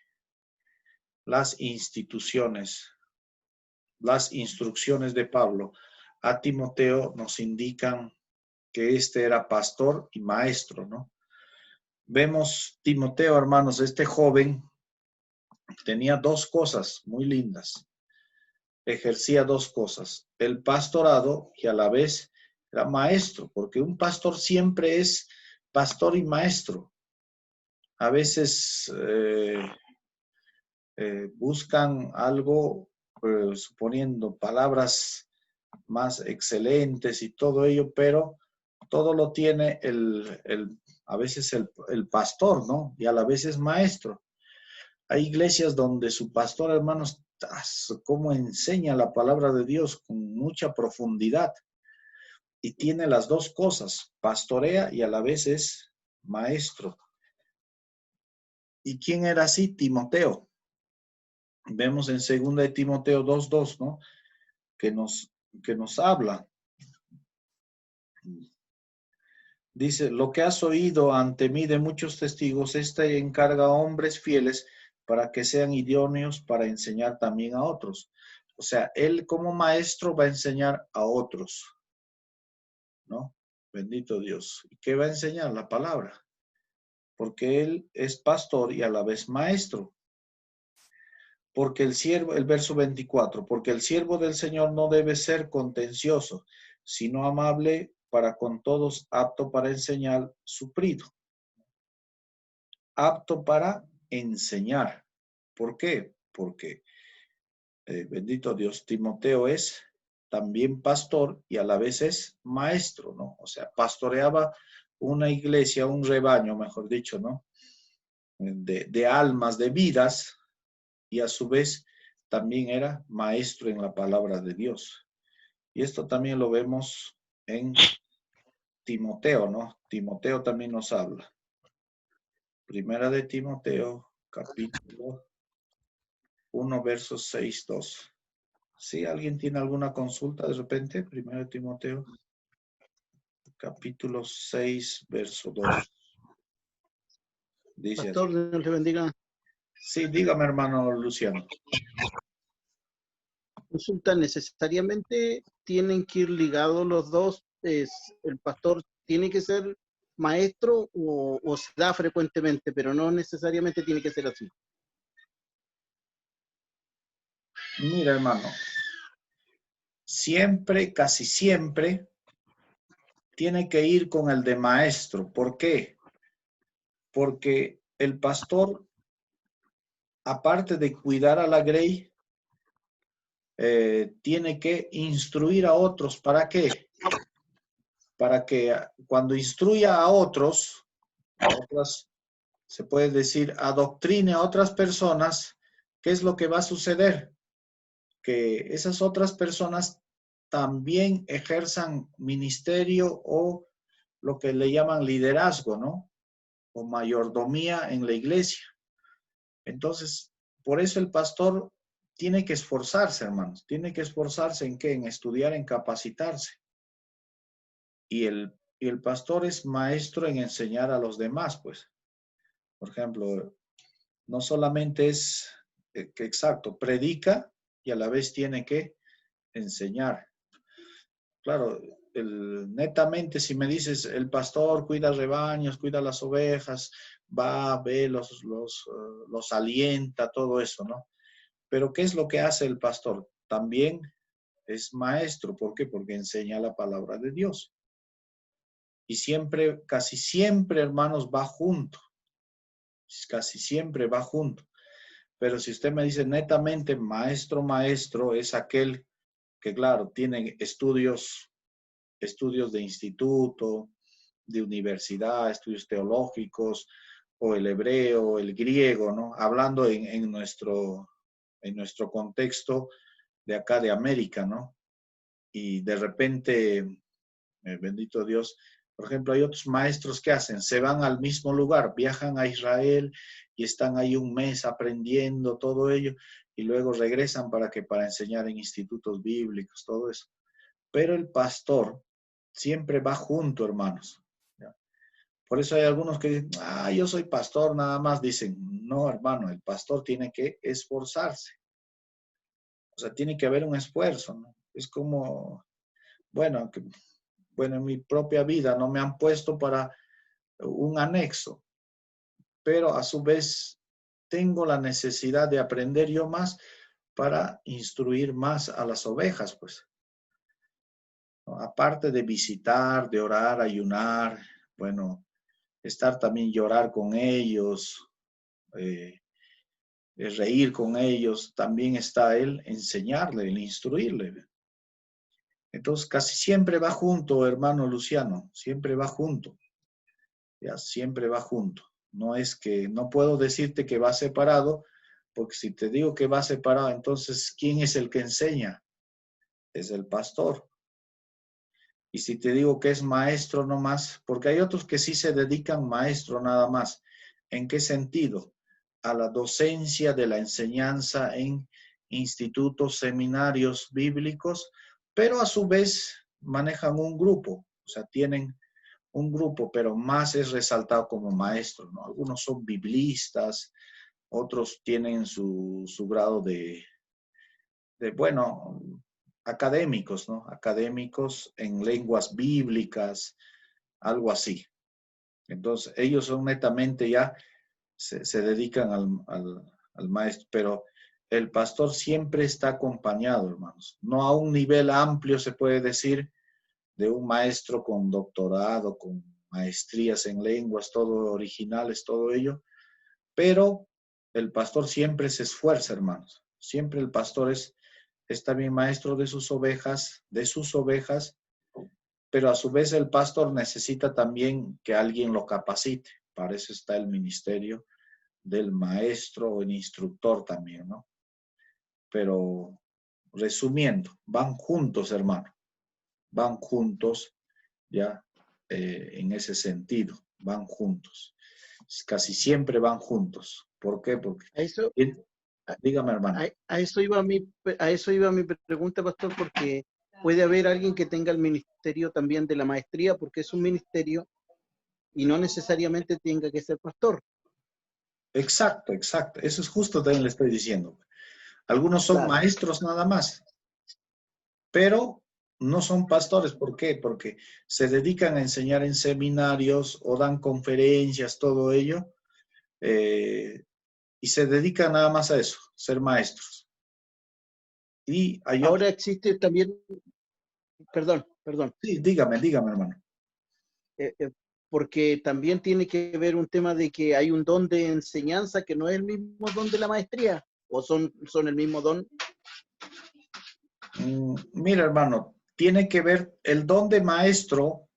Las instrucciones de Pablo a Timoteo nos indican que este era pastor y maestro, ¿no? Vemos Timoteo, hermanos, este joven tenía dos cosas muy lindas. Ejercía dos cosas, el pastorado y a la vez era maestro, porque un pastor siempre es pastor y maestro. A veces buscan algo, suponiendo palabras más excelentes y todo ello, pero todo lo tiene a veces el pastor, ¿no? Y a la vez es maestro. Hay iglesias donde su pastor, hermanos, cómo enseña la palabra de Dios con mucha profundidad y tiene las dos cosas, pastorea y a la vez es maestro. ¿Y quién era así? Timoteo. Vemos en 2 de Timoteo 2:2, ¿no? Que nos habla. Dice, lo que has oído ante mí de muchos testigos, encarga a hombres fieles para que sean idóneos para enseñar también a otros. O sea, él como maestro va a enseñar a otros, ¿no? Bendito Dios. ¿Y qué va a enseñar? La palabra. Porque él es pastor y a la vez maestro. Porque el verso 24, porque el siervo del Señor no debe ser contencioso, sino amable para con todos, apto para enseñar, suplido. Apto para enseñar. ¿Por qué? Porque bendito Dios, Timoteo es también pastor y a la vez es maestro, ¿no? O sea, pastoreaba una iglesia, un rebaño, mejor dicho, ¿no? De almas, de vidas, y a su vez también era maestro en la palabra de Dios. Y esto también lo vemos en Timoteo, ¿no? Timoteo también nos habla. Primera de Timoteo, capítulo 1, versos 6, 2. ¿Sí? ¿Alguien tiene alguna consulta de repente? Primera de Timoteo, capítulo 6, verso 2. Dice así. Pastor, Dios le bendiga. Sí, dígame, hermano Luciano. Consulta, necesariamente tienen que ir ligados los dos. El pastor tiene que ser maestro o se da frecuentemente, pero no necesariamente tiene que ser así. Mira, hermano, siempre, casi siempre, tiene que ir con el de maestro. ¿Por qué? Porque el pastor, aparte de cuidar a la grey, tiene que instruir a otros. ¿Para qué? Para que cuando instruya a otros, se puede decir, adoctrine a otras personas, ¿qué es lo que va a suceder? Que esas otras personas también ejerzan ministerio o lo que le llaman liderazgo, ¿no? O mayordomía en la iglesia. Entonces, por eso el pastor tiene que esforzarse, hermanos. Tiene que esforzarse en qué? En estudiar, en capacitarse. Y el pastor es maestro en enseñar a los demás, pues. Por ejemplo, no solamente es que exacto, predica y a la vez tiene que enseñar. Claro, netamente si me dices el pastor cuida rebaños, cuida las ovejas, va, ve, los alienta, todo eso, ¿no? Pero ¿qué es lo que hace el pastor? También es maestro. ¿Por qué? Porque enseña la palabra de Dios. Y siempre, casi siempre, hermanos, va junto. Casi siempre va junto. Pero si usted me dice netamente maestro, maestro, es aquel que, claro, tiene estudios de instituto, de universidad, estudios teológicos, o el hebreo, el griego, ¿no? Hablando en nuestro contexto de acá de América, ¿no? Y de repente, bendito Dios, por ejemplo, hay otros maestros que hacen, se van al mismo lugar, viajan a Israel y están ahí un mes aprendiendo todo ello y luego regresan para enseñar en institutos bíblicos, todo eso. Pero el pastor siempre va junto, hermanos. ¿Ya? Por eso hay algunos que dicen, yo soy pastor, nada más. Dicen, no, hermano, el pastor tiene que esforzarse. O sea, tiene que haber un esfuerzo, ¿no? Es como, bueno, en mi propia vida no me han puesto para un anexo, pero a su vez tengo la necesidad de aprender yo más para instruir más a las ovejas, pues. ¿No? Aparte de visitar, de orar, ayunar, bueno, estar también llorar con ellos, reír con ellos, también está él enseñarle, el instruirle. Entonces casi siempre va junto, hermano Luciano, siempre va junto, ya siempre va junto. No es que, no puedo decirte que va separado, porque si te digo que va separado, entonces, ¿quién es el que enseña? Es el pastor. Y si te digo que es maestro nomás, porque hay otros que sí se dedican maestro nada más. ¿En qué sentido? A la docencia de la enseñanza en institutos, seminarios bíblicos, pero a su vez manejan un grupo, o sea, tienen un grupo, pero más es resaltado como maestro, ¿no? Algunos son biblistas, otros tienen su grado bueno, académicos, ¿no? Académicos en lenguas bíblicas, algo así. Entonces, ellos son netamente ya, se dedican al maestro, pero el pastor siempre está acompañado, hermanos. No a un nivel amplio, se puede decir, de un maestro con doctorado, con maestrías en lenguas, todo originales, todo ello, pero el pastor siempre se esfuerza, hermanos. Siempre el pastor es es también maestro de sus ovejas, pero a su vez el pastor necesita también que alguien lo capacite. Para eso está el ministerio del maestro o el instructor también, ¿no? Pero resumiendo, van juntos, hermano, van juntos, ya, en ese sentido, van juntos. Casi siempre van juntos. ¿Por qué? Porque, A eso, dígame, hermano. a eso iba mi pregunta, pastor, porque puede haber alguien que tenga el ministerio también de la maestría, porque es un ministerio y no necesariamente tenga que ser pastor. Exacto, exacto. Eso es justo también le estoy diciendo. Algunos son Claro. maestros nada más, pero no son pastores. ¿Por qué? Porque se dedican a enseñar en seminarios o dan conferencias, todo ello, y se dedican nada más a eso, ser maestros. Y hay otros. Ahora existe también, perdón, Sí, dígame, hermano. eh, eh, porque también tiene que ver un tema de que hay un don de enseñanza que no es el mismo don de la maestría, o son el mismo don. Mira, hermano, tiene que ver el don de maestro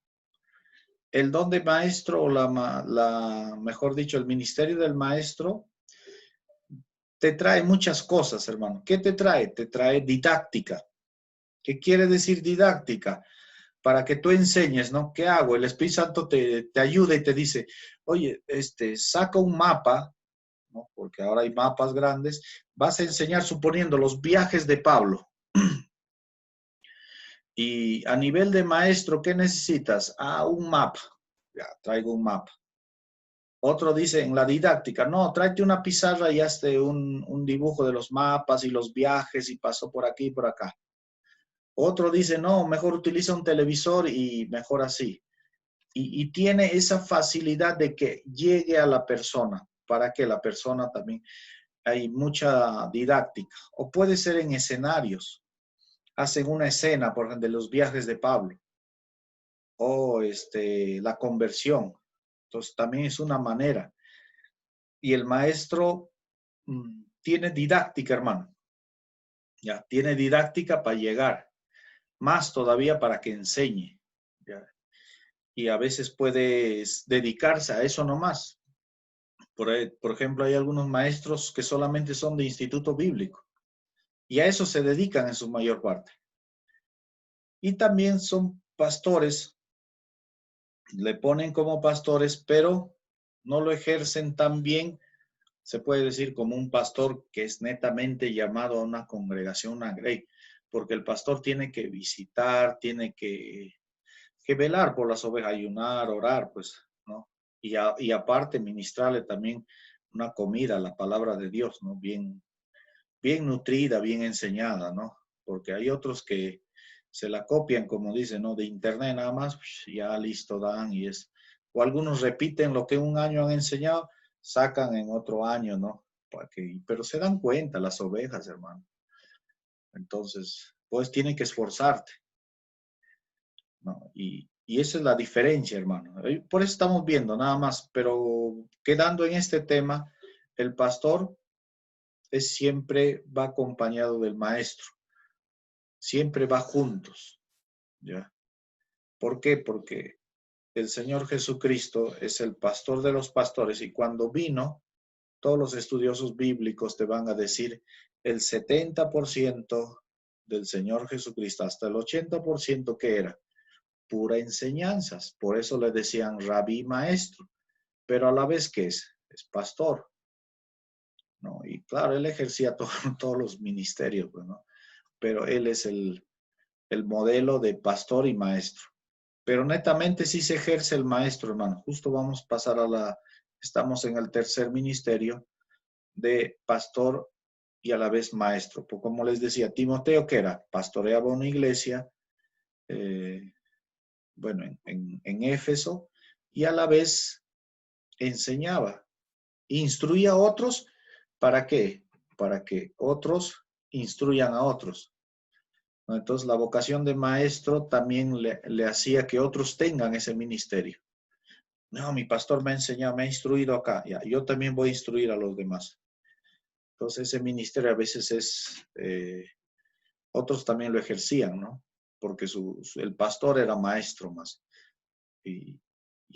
o mejor dicho, el ministerio del maestro te trae muchas cosas, hermano. ¿Qué te trae? Te trae didáctica. ¿Qué quiere decir didáctica? Para que tú enseñes, ¿no? ¿Qué hago? El Espíritu Santo te ayuda y te dice, oye, saca un mapa, ¿no? Porque ahora hay mapas grandes, vas a enseñar suponiendo los viajes de Pablo. Y a nivel de maestro, ¿qué necesitas? Ah, un mapa. Ya, traigo un mapa. Otro dice en la didáctica, no, tráete una pizarra y hazte un dibujo de los mapas y los viajes y pasó por aquí y por acá. Otro dice, no, mejor utiliza un televisor y mejor así. Y tiene esa facilidad de que llegue a la persona, para que la persona también, hay mucha didáctica. O puede ser en escenarios. Hacen una escena, por ejemplo, de los viajes de Pablo o la conversión. Entonces, también es una manera. Y el maestro tiene didáctica, hermano. Ya, tiene didáctica para llegar, más todavía para que enseñe. ¿Ya? Y a veces puedes dedicarse a eso nomás. Por ejemplo, hay algunos maestros que solamente son de instituto bíblico y a eso se dedican en su mayor parte. Y también son pastores, le ponen como pastores, pero no lo ejercen tan bien, se puede decir, como un pastor que es netamente llamado a una congregación, una grey, porque el pastor tiene que visitar, tiene que velar por las ovejas, ayunar, orar, pues, ¿no? Y aparte ministrarle también una comida, la palabra de Dios, ¿no? Bien nutrida, bien enseñada, ¿no? Porque hay otros que se la copian, como dicen, ¿no? De internet nada más, ya listo dan y es. O algunos repiten lo que un año han enseñado, sacan en otro año, ¿no? Pero se dan cuenta las ovejas, hermano. Entonces, pues tienen que esforzarte, ¿no? Y esa es la diferencia, hermano. Por eso estamos viendo nada más, pero quedando en este tema, el pastor siempre va acompañado del maestro, siempre va juntos, ¿ya? ¿Por qué? Porque el Señor Jesucristo es el pastor de los pastores y cuando vino, todos los estudiosos bíblicos te van a decir el 70% del Señor Jesucristo, hasta el 80% que era pura enseñanzas. Por eso le decían rabí maestro, pero a la vez que es pastor, ¿no? Y claro, él ejercía todos los ministerios, pues, ¿no? Pero él es el modelo de pastor y maestro. Pero netamente sí se ejerce el maestro, hermano. Justo vamos a pasar estamos en el tercer ministerio de pastor y a la vez maestro. Pues como les decía, Timoteo, que era, pastoreaba una iglesia, bueno, en Éfeso, y a la vez enseñaba, instruía a otros, ¿para qué? Para que otros instruyan a otros. ¿No? Entonces, la vocación de maestro también le hacía que otros tengan ese ministerio. No, mi pastor me ha enseñado, me ha instruido acá, ya, yo también voy a instruir a los demás. Entonces, ese ministerio a veces es otros también lo ejercían, ¿no? Porque el pastor era maestro más. Y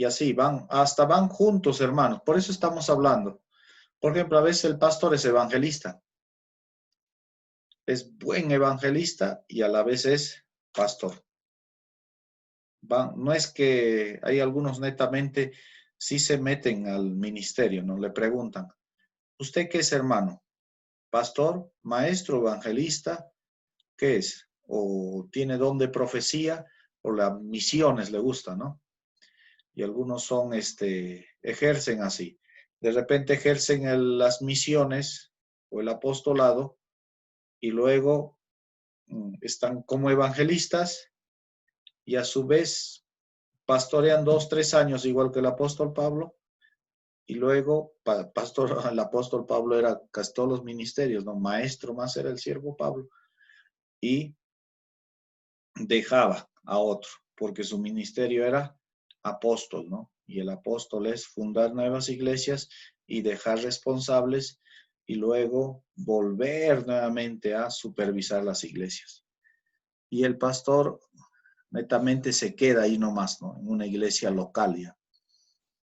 así hasta van juntos, hermanos. Por eso estamos hablando. Por ejemplo, a veces el pastor es evangelista. Es buen evangelista y a la vez es pastor. No es que hay algunos netamente sí se meten al ministerio, ¿no? Le preguntan, ¿usted qué es, hermano? ¿Pastor, maestro, evangelista? ¿Qué es? ¿O tiene don de profecía? ¿O las misiones le gusta, no? Y algunos son, ejercen así. De repente ejercen las misiones o el apostolado y luego están como evangelistas y a su vez pastorean 2, 3 años igual que el apóstol Pablo y luego el apóstol Pablo era casi todos los ministerios, ¿no? Maestro más era el siervo Pablo y dejaba a otro porque su ministerio era apóstol, ¿no? Y el apóstol es fundar nuevas iglesias y dejar responsables y luego volver nuevamente a supervisar las iglesias. Y el pastor netamente se queda ahí nomás, ¿no? En una iglesia local ya.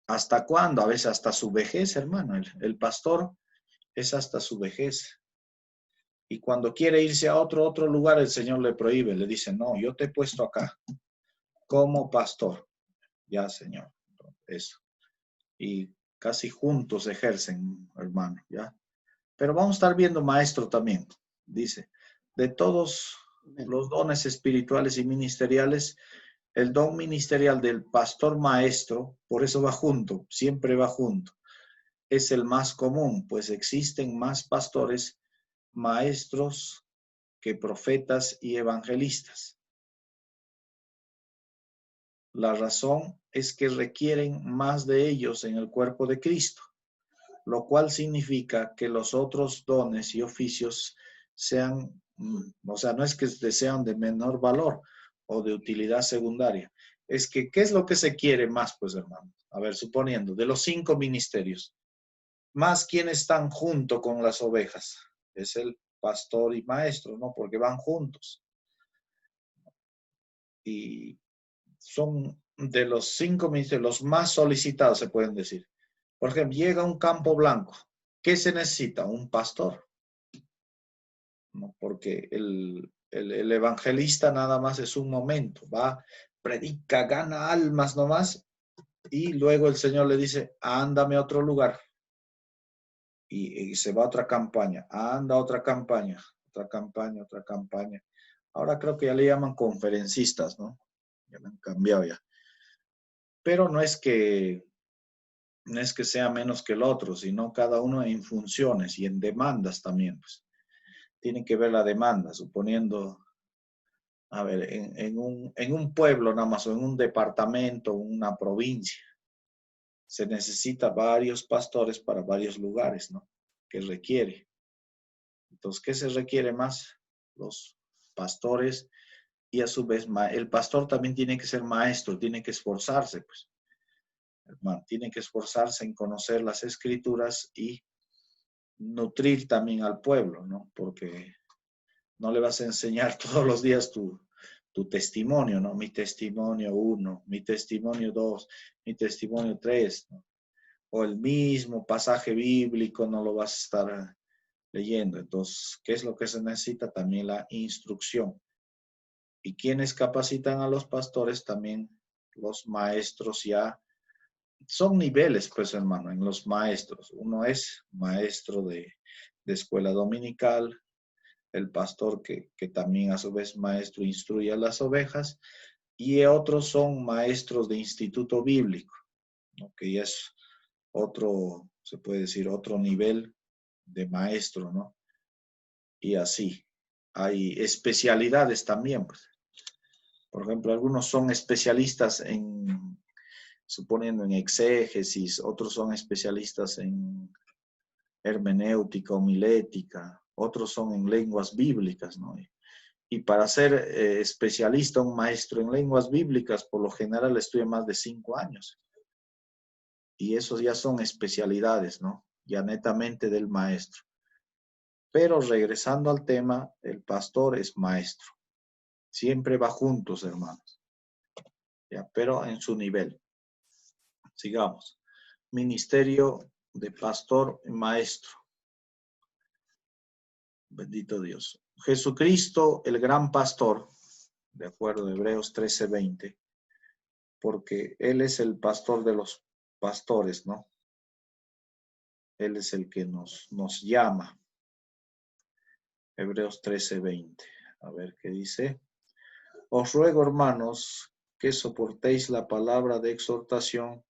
¿Hasta cuándo? A veces hasta su vejez, hermano. El pastor es hasta su vejez. Y cuando quiere irse a otro lugar, el Señor le prohíbe, le dice, no, yo te he puesto acá como pastor. Ya, Señor. Eso. Y casi juntos ejercen, hermano, ¿ya? Pero vamos a estar viendo maestro también. Dice, de todos los dones espirituales y ministeriales, el don ministerial del pastor maestro, por eso va junto, siempre va junto, es el más común, pues existen más pastores maestros que profetas y evangelistas. La razón es que requieren más de ellos en el cuerpo de Cristo, lo cual significa que los otros dones y oficios sean, o sea, no es que sean de menor valor o de utilidad secundaria, es que, ¿qué es lo que se quiere más, pues, hermano? A ver, suponiendo, de los 5 ministerios, más quienes están junto con las ovejas, es el pastor y maestro, ¿no? Porque van juntos. Y son de los 5 ministerios, los más solicitados, se pueden decir. Por ejemplo, llega un campo blanco. ¿Qué se necesita? Un pastor. ¿No? Porque el evangelista nada más es un momento. Va, predica, gana almas nomás. Y luego el Señor le dice, ándame a otro lugar. Y se va a otra campaña. Anda a otra campaña. Otra campaña, otra campaña. Ahora creo que ya le llaman conferencistas, ¿no? Ya me han cambiado ya. Pero no es que sea menos que el otro, sino cada uno en funciones y en demandas también. Pues. Tienen que ver la demanda, suponiendo, a ver, en un pueblo nada más, o en un departamento, una provincia, se necesita varios pastores para varios lugares, ¿no? Que requiere. Entonces, ¿qué se requiere más? Los pastores y a su vez el pastor también tiene que ser maestro, tiene que esforzarse, pues. Hermano, tiene que esforzarse en conocer las escrituras y nutrir también al pueblo, ¿no? Porque no le vas a enseñar todos los días tu testimonio, ¿no? Mi testimonio 1, mi testimonio 2, mi testimonio 3, ¿no? O el mismo pasaje bíblico no lo vas a estar leyendo. Entonces, ¿qué es lo que se necesita? También la instrucción. ¿Y quiénes capacitan a los pastores? También los maestros ya. Son niveles, pues, hermano, en los maestros. Uno es maestro de escuela dominical, el pastor que también a su vez maestro instruye a las ovejas, y otros son maestros de instituto bíblico, ¿no? Que ya es otro, se puede decir, otro nivel de maestro, ¿no? Y así. Hay especialidades también, pues. Por ejemplo, algunos son especialistas suponiendo en exégesis, otros son especialistas en hermenéutica, homilética, otros son en lenguas bíblicas, ¿no? Y para ser especialista, un maestro en lenguas bíblicas, por lo general estudia más de 5 años. Y esos ya son especialidades, ¿no? Ya netamente del maestro. Pero regresando al tema, el pastor es maestro. Siempre va juntos, hermanos. Ya, pero en su nivel. Sigamos. Ministerio de pastor y maestro. Bendito Dios. Jesucristo, el gran pastor, de acuerdo a Hebreos 13:20, porque Él es el pastor de los pastores, ¿no? Él es el que nos llama. Hebreos 13:20. A ver qué dice. Os ruego, hermanos, que soportéis la palabra de exhortación,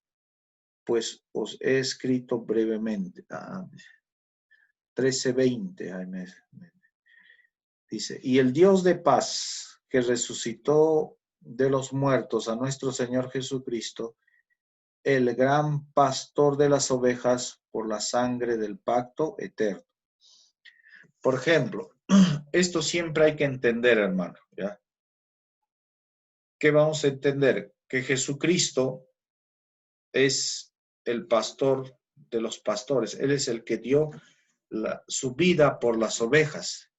pues os he escrito brevemente. 13:20. Dice, y el Dios de paz, que resucitó de los muertos a nuestro Señor Jesucristo, el gran pastor de las ovejas, por la sangre del pacto eterno. Por ejemplo, esto siempre hay que entender, hermano, ¿ya? ¿Qué vamos a entender? Que Jesucristo es el pastor de los pastores. Él es el que dio su vida por las ovejas.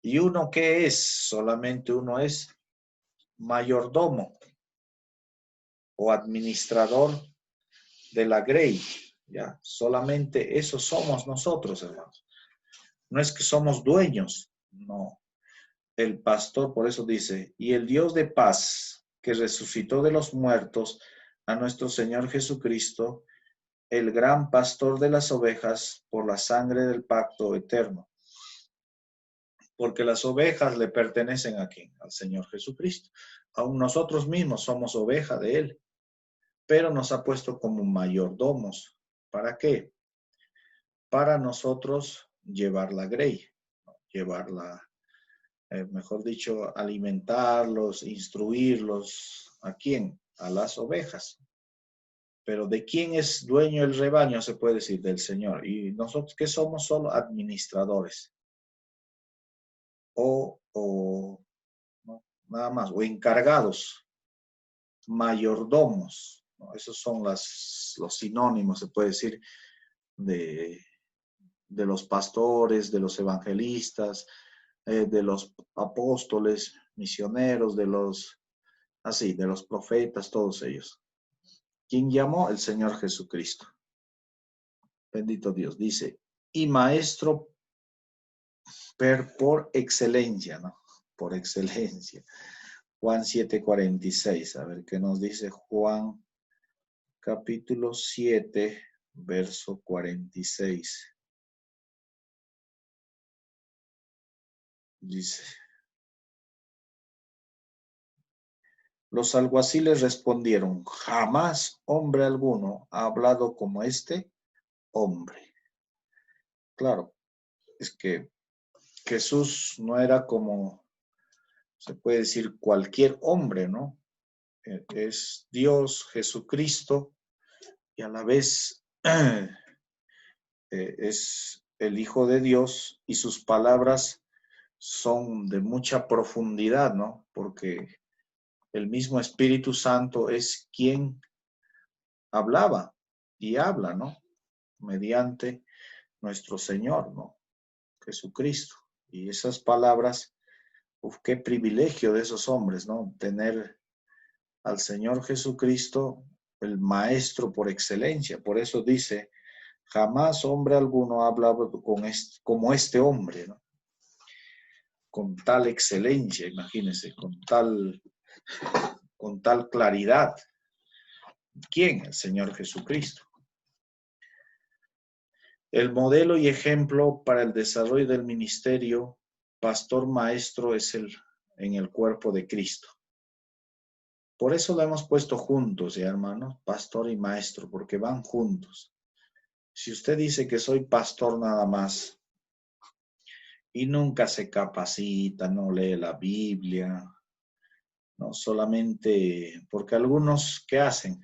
¿Y uno qué es? Solamente uno es mayordomo o administrador de la grey. ¿Ya? Solamente eso somos nosotros, hermanos. No es que somos dueños, no. El pastor, por eso dice, y el Dios de paz, que resucitó de los muertos a nuestro Señor Jesucristo, el gran pastor de las ovejas, por la sangre del pacto eterno. Porque las ovejas le pertenecen a quién? Al Señor Jesucristo. Aún nosotros mismos somos oveja de Él, pero nos ha puesto como mayordomos. ¿Para qué? Para nosotros llevar la grey, llevarla, mejor dicho, alimentarlos, instruirlos. ¿A quién? A las ovejas. Pero ¿de quién es dueño el rebaño? Se puede decir del Señor. Y nosotros que somos solo administradores. No, nada más, o encargados, mayordomos, ¿no? Esos son los sinónimos, se puede decir, de, de los pastores, de los evangelistas, de los apóstoles, misioneros, de los profetas, todos ellos. ¿Quién llamó? El Señor Jesucristo. Bendito Dios. Dice, y maestro por excelencia, ¿no? Por excelencia. Juan 7:46. A ver qué nos dice Juan capítulo 7, verso 46. Dice, los alguaciles respondieron, jamás hombre alguno ha hablado como este hombre. Claro, es que Jesús no era como, se puede decir, cualquier hombre, ¿no? Es Dios, Jesucristo, y a la vez es el Hijo de Dios, y sus palabras son de mucha profundidad, ¿no? Porque el mismo Espíritu Santo es quien hablaba y habla, ¿no? Mediante nuestro Señor, ¿no? Jesucristo. Y esas palabras, qué privilegio de esos hombres, ¿no? Tener al Señor Jesucristo, el Maestro por excelencia. Por eso dice, jamás hombre alguno ha hablado como este hombre, ¿no? Con tal excelencia, imagínense, con tal claridad. ¿Quién? El Señor Jesucristo. El modelo y ejemplo para el desarrollo del ministerio pastor maestro es en el cuerpo de Cristo. Por eso lo hemos puesto juntos, ¿ya, hermanos? Pastor y maestro, porque van juntos. Si usted dice que soy pastor nada más y nunca se capacita, no lee la Biblia, no solamente, porque algunos, ¿qué hacen?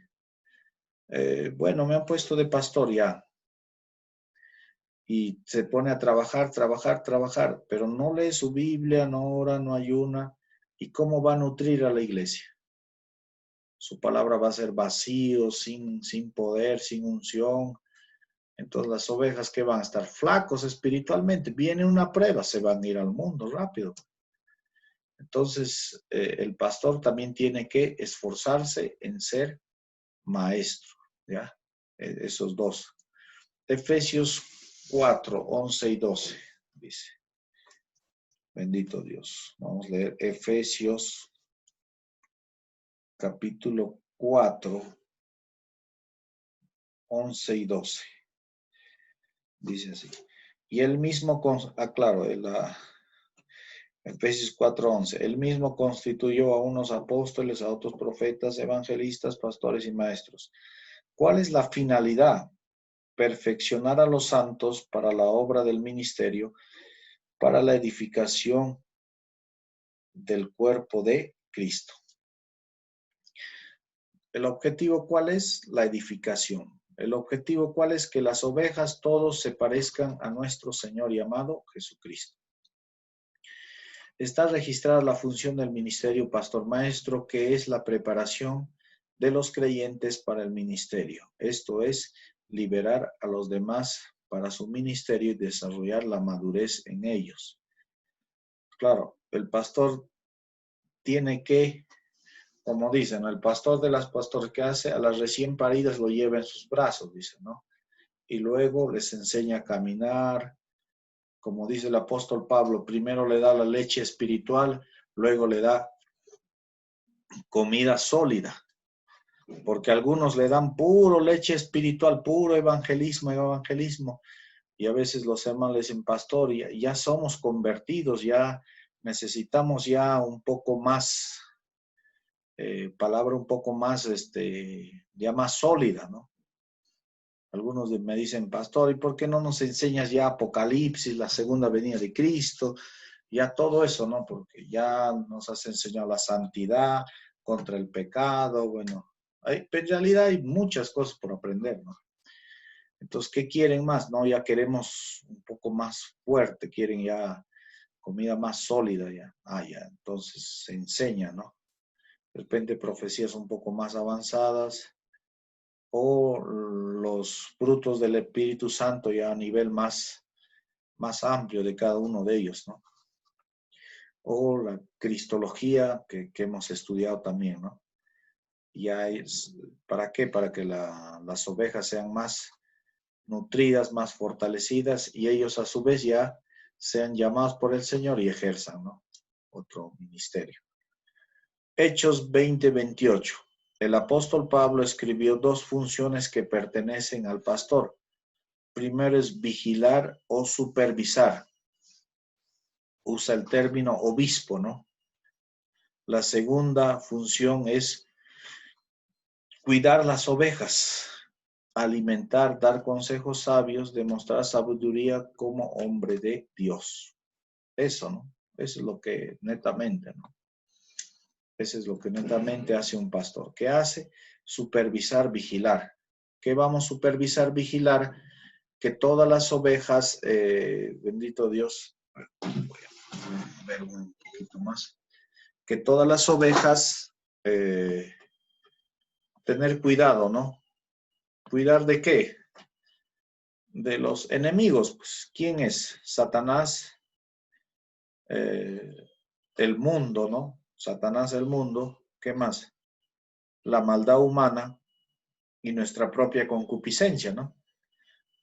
Bueno, me han puesto de pastor ya. Y se pone a trabajar, pero no lee su Biblia, no ora, no ayuna. ¿Y cómo va a nutrir a la iglesia? Su palabra va a ser vacío, sin poder, sin unción. Entonces las ovejas que van a estar flacos espiritualmente, viene una prueba, se van a ir al mundo rápido. Entonces el pastor también tiene que esforzarse en ser maestro, ¿ya? Esos dos. Efesios 4, 11 y 12, dice. Bendito Dios. Vamos a leer Efesios capítulo 4, 11 y 12. Dice así. Y él mismo, claro, Efesios 4, 11. Él mismo constituyó a unos apóstoles, a otros profetas, evangelistas, pastores y maestros. ¿Cuál es la finalidad? Perfeccionar a los santos para la obra del ministerio, para la edificación del cuerpo de Cristo. ¿El objetivo cuál es? La edificación. ¿El objetivo cuál es? Que las ovejas todos se parezcan a nuestro Señor y amado Jesucristo. Está registrada la función del ministerio pastor maestro, que es la preparación de los creyentes para el ministerio. Esto es, liberar a los demás para su ministerio y desarrollar la madurez en ellos. Claro, el pastor tiene que, como dicen, el pastor de las pastores que hace, a las recién paridas lo lleva en sus brazos, dicen, ¿no? Y luego les enseña a caminar. Como dice el apóstol Pablo, primero le da la leche espiritual, luego le da comida sólida. Porque algunos le dan puro leche espiritual, puro evangelismo. Y a veces los hermanos le dicen, pastor, ya somos convertidos, ya necesitamos ya un poco más, palabra un poco más, ya más sólida, ¿no? Algunos me dicen, pastor, ¿y por qué no nos enseñas ya Apocalipsis, la segunda venida de Cristo? Ya todo eso, ¿no? Porque ya nos has enseñado la santidad contra el pecado, bueno. En realidad hay muchas cosas por aprender, ¿no? Entonces, ¿qué quieren más? No, ya queremos un poco más fuerte, quieren ya comida más sólida ya. Ya, entonces se enseña, ¿no? De repente profecías un poco más avanzadas o los frutos del Espíritu Santo ya a nivel más amplio de cada uno de ellos, ¿no? O la cristología que hemos estudiado también, ¿no? Ya es, ¿para qué? Para que las ovejas sean más nutridas, más fortalecidas y ellos a su vez ya sean llamados por el Señor y ejerzan, ¿no? Otro ministerio. Hechos 20:28. El apóstol Pablo escribió dos funciones que pertenecen al pastor. Primero es vigilar o supervisar. Usa el término obispo, ¿no? La segunda función es cuidar las ovejas, alimentar, dar consejos sabios, demostrar sabiduría como hombre de Dios. Eso, ¿no? Eso es lo que netamente, ¿no? Eso es lo que netamente hace un pastor. ¿Qué hace? Supervisar, vigilar. ¿Qué vamos a supervisar, vigilar? Que todas las ovejas, bendito Dios, voy a ver un poquito más, que todas las ovejas, tener cuidado, ¿no? ¿Cuidar de qué? De los enemigos. Pues, ¿quién es? Satanás, el mundo, ¿no? Satanás, el mundo. ¿Qué más? La maldad humana y nuestra propia concupiscencia, ¿no?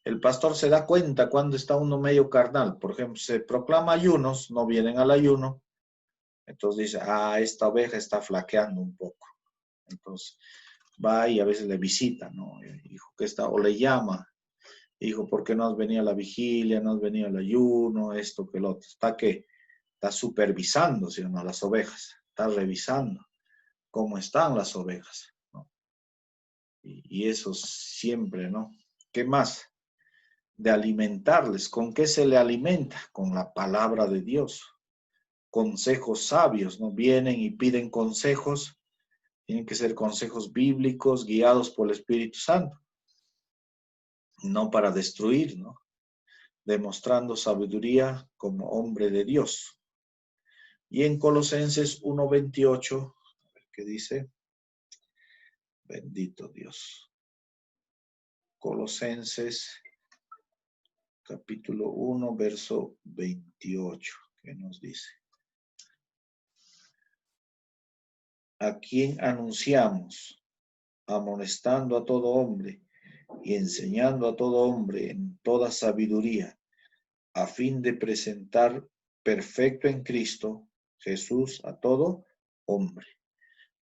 El pastor se da cuenta cuando está uno medio carnal. Por ejemplo, se proclama ayunos, no vienen al ayuno. Entonces dice, esta oveja está flaqueando un poco. Entonces va y a veces le visita, ¿no? Hijo, ¿qué está? O le llama. Hijo, ¿por qué no has venido a la vigilia? ¿No has venido al ayuno? Esto, que lo otro. ¿Está qué? Está supervisando, ¿sí o no? Las ovejas. Está revisando cómo están las ovejas, ¿no? Y eso siempre, ¿no? ¿Qué más? De alimentarles. ¿Con qué se le alimenta? Con la palabra de Dios. Consejos sabios, ¿no? Vienen y piden consejos. Tienen que ser consejos bíblicos guiados por el Espíritu Santo. No para destruir, ¿no? Demostrando sabiduría como hombre de Dios. Y en Colosenses 1:28, ¿qué dice? Bendito Dios. Colosenses capítulo 1, verso 28, que nos dice: a quien anunciamos, amonestando a todo hombre y enseñando a todo hombre en toda sabiduría, a fin de presentar perfecto en Cristo Jesús a todo hombre.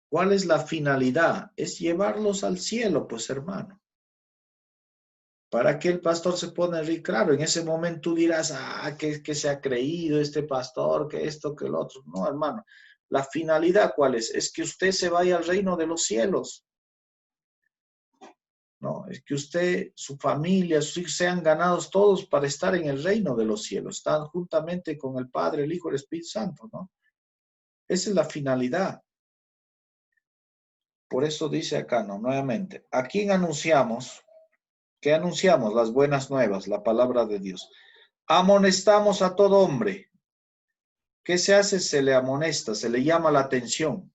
¿Cuál es la finalidad? Es llevarlos al cielo, pues, hermano. ¿Para qué el pastor se pone rico? Claro, en ese momento tú dirás, que se ha creído este pastor, que esto, que el otro. No, hermano. La finalidad, ¿cuál es? Es que usted se vaya al reino de los cielos. No, es que usted, su familia, sus hijos sean ganados todos para estar en el reino de los cielos. Están juntamente con el Padre, el Hijo y el Espíritu Santo, ¿no? Esa es la finalidad. Por eso dice acá, ¿no? Nuevamente, ¿a quién anunciamos? ¿Qué anunciamos? Las buenas nuevas, la palabra de Dios. Amonestamos a todo hombre. ¿Qué se hace? Se le amonesta, se le llama la atención.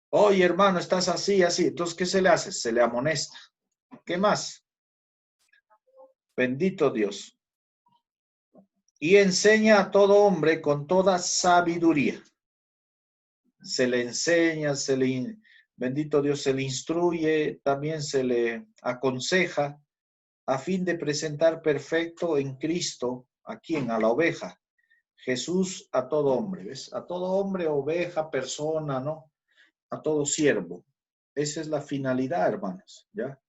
Oye, hermano, estás así, así. Entonces, ¿qué se le hace? Se le amonesta. ¿Qué más? Bendito Dios. Y enseña a todo hombre con toda sabiduría. Se le enseña, bendito Dios, se le instruye, también se le aconseja a fin de presentar perfecto en Cristo, ¿a quién? A la oveja. Jesús a todo hombre, ¿ves? A todo hombre, oveja, persona, ¿no? A todo siervo. Esa es la finalidad, hermanos, ¿ya?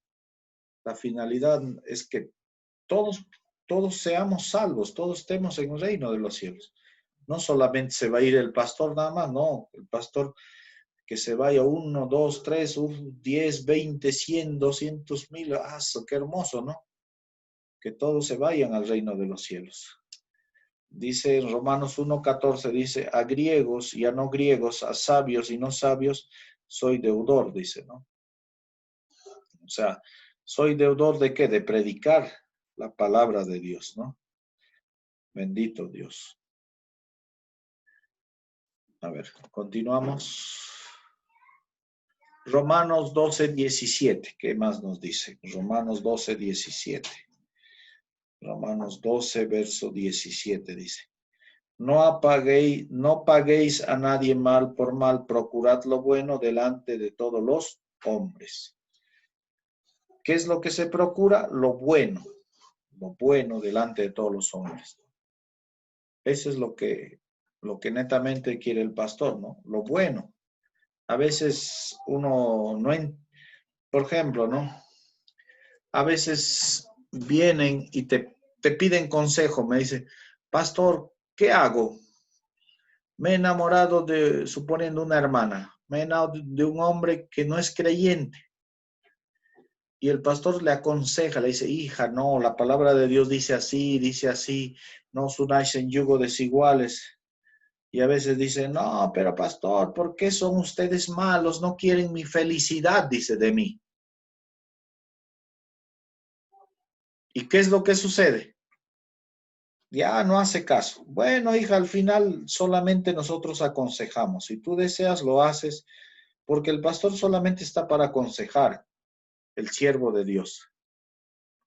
La finalidad es que todos seamos salvos, todos estemos en el reino de los cielos. No solamente se va a ir el pastor nada más, no, el pastor que se vaya 1, 2, 3, 10, 20, 100, 200,000, qué hermoso, ¿no? Que todos se vayan al reino de los cielos. Dice en Romanos 1:14, dice, a griegos y a no griegos, a sabios y no sabios, soy deudor, dice, ¿no? O sea, ¿soy deudor de qué? De predicar la palabra de Dios, ¿no? Bendito Dios. A ver, continuamos. Romanos 12:17, ¿qué más nos dice? Romanos 12:17. Romanos 12, verso 17 dice, no paguéis a nadie mal por mal, procurad lo bueno delante de todos los hombres. ¿Qué es lo que se procura? Lo bueno delante de todos los hombres. Eso es lo que netamente quiere el pastor, ¿no? Lo bueno. A veces uno no, por ejemplo, ¿no? A veces vienen y te piden consejo, me dice, pastor, ¿qué hago? Me he enamorado suponiendo una hermana, me he enamorado de un hombre que no es creyente. Y el pastor le aconseja, le dice, hija, no, la palabra de Dios dice así, no os unáis en yugo desiguales. Y a veces dice, no, pero pastor, ¿por qué son ustedes malos? No quieren mi felicidad, dice de mí. ¿Y qué es lo que sucede? Ya no hace caso. Bueno, hija, al final solamente nosotros aconsejamos. Si tú deseas, lo haces, porque el pastor solamente está para aconsejar, el siervo de Dios.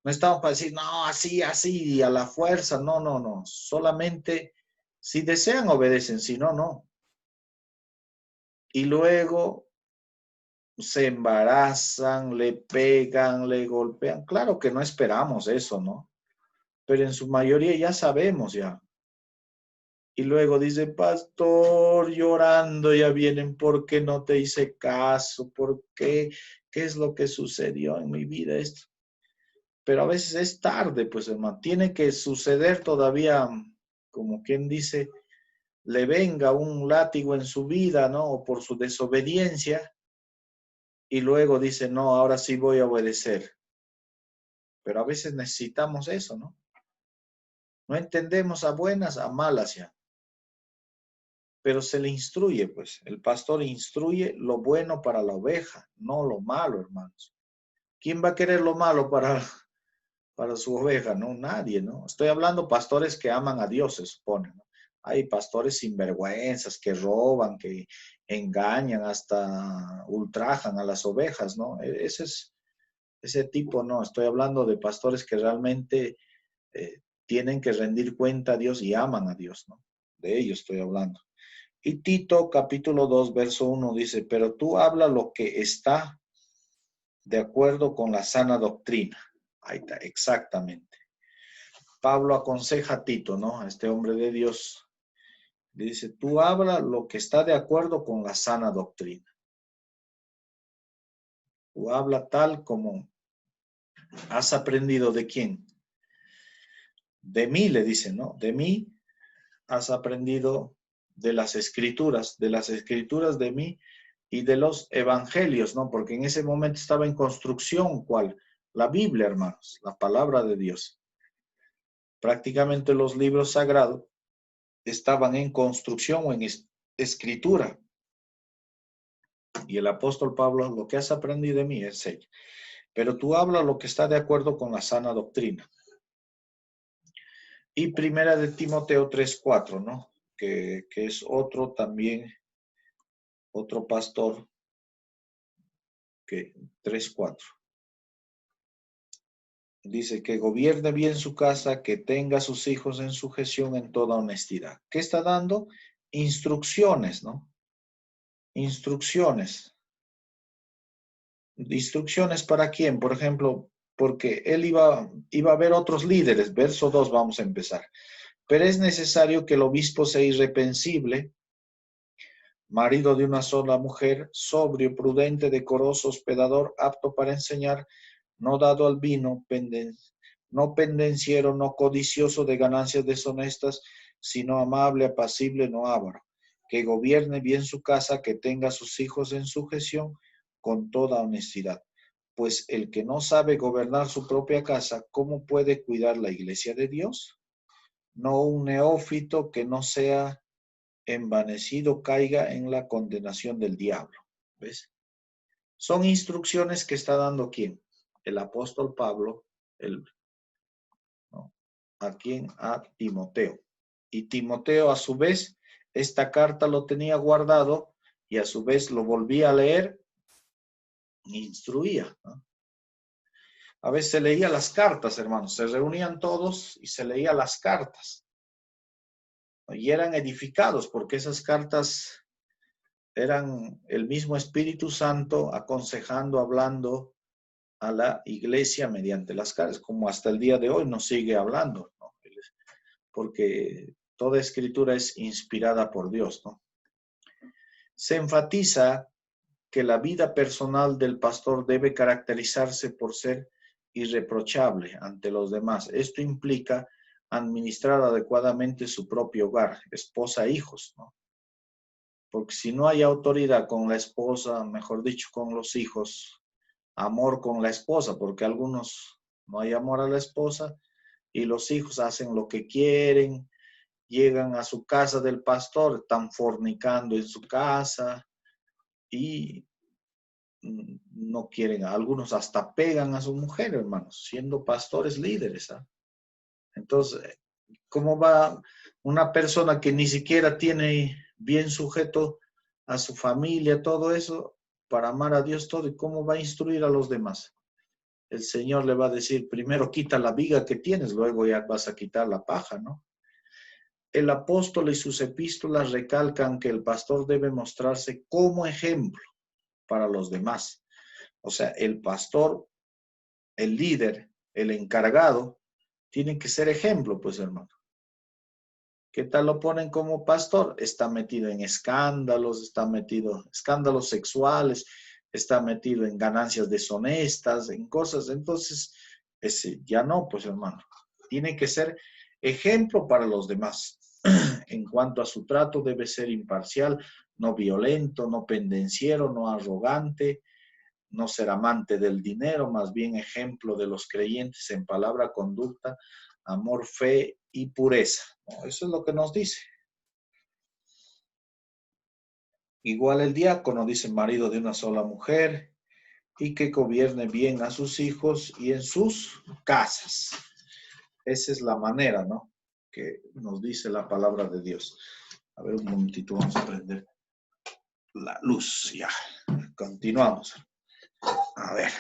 No estamos para decir, no, así, a la fuerza. No, no, no. Solamente si desean, obedecen. Si no, no. Y luego se embarazan, le pegan, le golpean. Claro que no esperamos eso, ¿no? Pero en su mayoría ya sabemos ya. Y luego dice, pastor, llorando ya vienen, ¿por qué no te hice caso? ¿Por qué? ¿Qué es lo que sucedió en mi vida? Esto. Pero a veces es tarde, pues hermano, tiene que suceder todavía, como quien dice, le venga un látigo en su vida, ¿no? O por su desobediencia, y luego dice, no, ahora sí voy a obedecer. Pero a veces necesitamos eso, ¿no? No entendemos a buenas, a malas ya. Pero se le instruye, pues, el pastor instruye lo bueno para la oveja, no lo malo, hermanos. ¿Quién va a querer lo malo para su oveja? No, nadie, ¿no? Estoy hablando pastores que aman a Dios, se supone, ¿no? Hay pastores sinvergüenzas que roban, que engañan, hasta ultrajan a las ovejas, ¿no? Ese tipo, no. Estoy hablando de pastores que realmente tienen que rendir cuenta a Dios y aman a Dios, ¿no? De ellos estoy hablando. Y Tito capítulo 2, verso 1 dice, pero tú habla lo que está de acuerdo con la sana doctrina. Ahí está, exactamente. Pablo aconseja a Tito, ¿no? A este hombre de Dios. Dice, tú habla lo que está de acuerdo con la sana doctrina. Tú habla tal como has aprendido de quién. De mí, le dice, ¿no? De mí has aprendido de las escrituras de mí y de los evangelios, ¿no? Porque en ese momento estaba en construcción, ¿cuál? La Biblia, hermanos, la palabra de Dios. Prácticamente los libros sagrados estaban en construcción o en escritura. Y el apóstol Pablo, lo que has aprendido de mí es ello. Pero tú hablas lo que está de acuerdo con la sana doctrina. Y primera de Timoteo 3:4, ¿no? Que es otro también, otro pastor, que 3:4. Dice que gobierne bien su casa, que tenga a sus hijos en sujeción en toda honestidad. ¿Qué está dando? Instrucciones, ¿no? Instrucciones. ¿Instrucciones para quién? Por ejemplo, porque él iba a ver otros líderes. Verso 2 vamos a empezar. Pero es necesario que el obispo sea irreprensible, marido de una sola mujer, sobrio, prudente, decoroso, hospedador, apto para enseñar, no dado al vino, no pendenciero, no codicioso de ganancias deshonestas, sino amable, apacible, no avaro, que gobierne bien su casa, que tenga a sus hijos en sujeción con toda honestidad. Pues el que no sabe gobernar su propia casa, ¿cómo puede cuidar la iglesia de Dios? No un neófito que no sea envanecido caiga en la condenación del diablo. ¿Ves? Son instrucciones que está dando ¿quién? El apóstol Pablo, ¿no? ¿A quién? A Timoteo. Y Timoteo, a su vez, esta carta lo tenía guardado y a su vez lo volvía a leer e instruía, ¿no? A veces se leía las cartas, hermanos. Se reunían todos y se leía las cartas. Y eran edificados porque esas cartas eran el mismo Espíritu Santo aconsejando, hablando a la iglesia mediante las cartas, como hasta el día de hoy nos sigue hablando, ¿no? Porque toda escritura es inspirada por Dios, ¿no? Se enfatiza que la vida personal del pastor debe caracterizarse por ser irreprochable ante los demás. Esto implica administrar adecuadamente su propio hogar, esposa e hijos, ¿no? Porque si no hay autoridad con la esposa, mejor dicho, con los hijos, amor con la esposa, porque algunos no hay amor a la esposa y los hijos hacen lo que quieren, llegan a su casa del pastor, están fornicando en su casa y no quieren, algunos hasta pegan a su mujer, hermanos, siendo pastores líderes, ¿eh? Entonces, ¿cómo va una persona que ni siquiera tiene bien sujeto a su familia, todo eso, para amar a Dios todo, y cómo va a instruir a los demás? El Señor le va a decir, primero quita la viga que tienes, luego ya vas a quitar la paja, ¿no? El apóstol y sus epístolas recalcan que el pastor debe mostrarse como ejemplo para los demás. O sea, el pastor, el líder, el encargado, tiene que ser ejemplo, pues, hermano. ¿Qué tal lo ponen como pastor? Está metido en escándalos, está metido en escándalos sexuales, está metido en ganancias deshonestas, en cosas. Entonces, ese ya no, pues, hermano. Tiene que ser ejemplo para los demás. En cuanto a su trato, debe ser imparcial, no violento, no pendenciero, no arrogante, no ser amante del dinero, más bien ejemplo de los creyentes en palabra, conducta, amor, fe y pureza. ¿No? Eso es lo que nos dice. Igual el diácono, dice, marido de una sola mujer y que gobierne bien a sus hijos y en sus casas. Esa es la manera, ¿no?, que nos dice la palabra de Dios. A ver, un momentito, vamos a prender la luz. Ya, continuamos. A ver.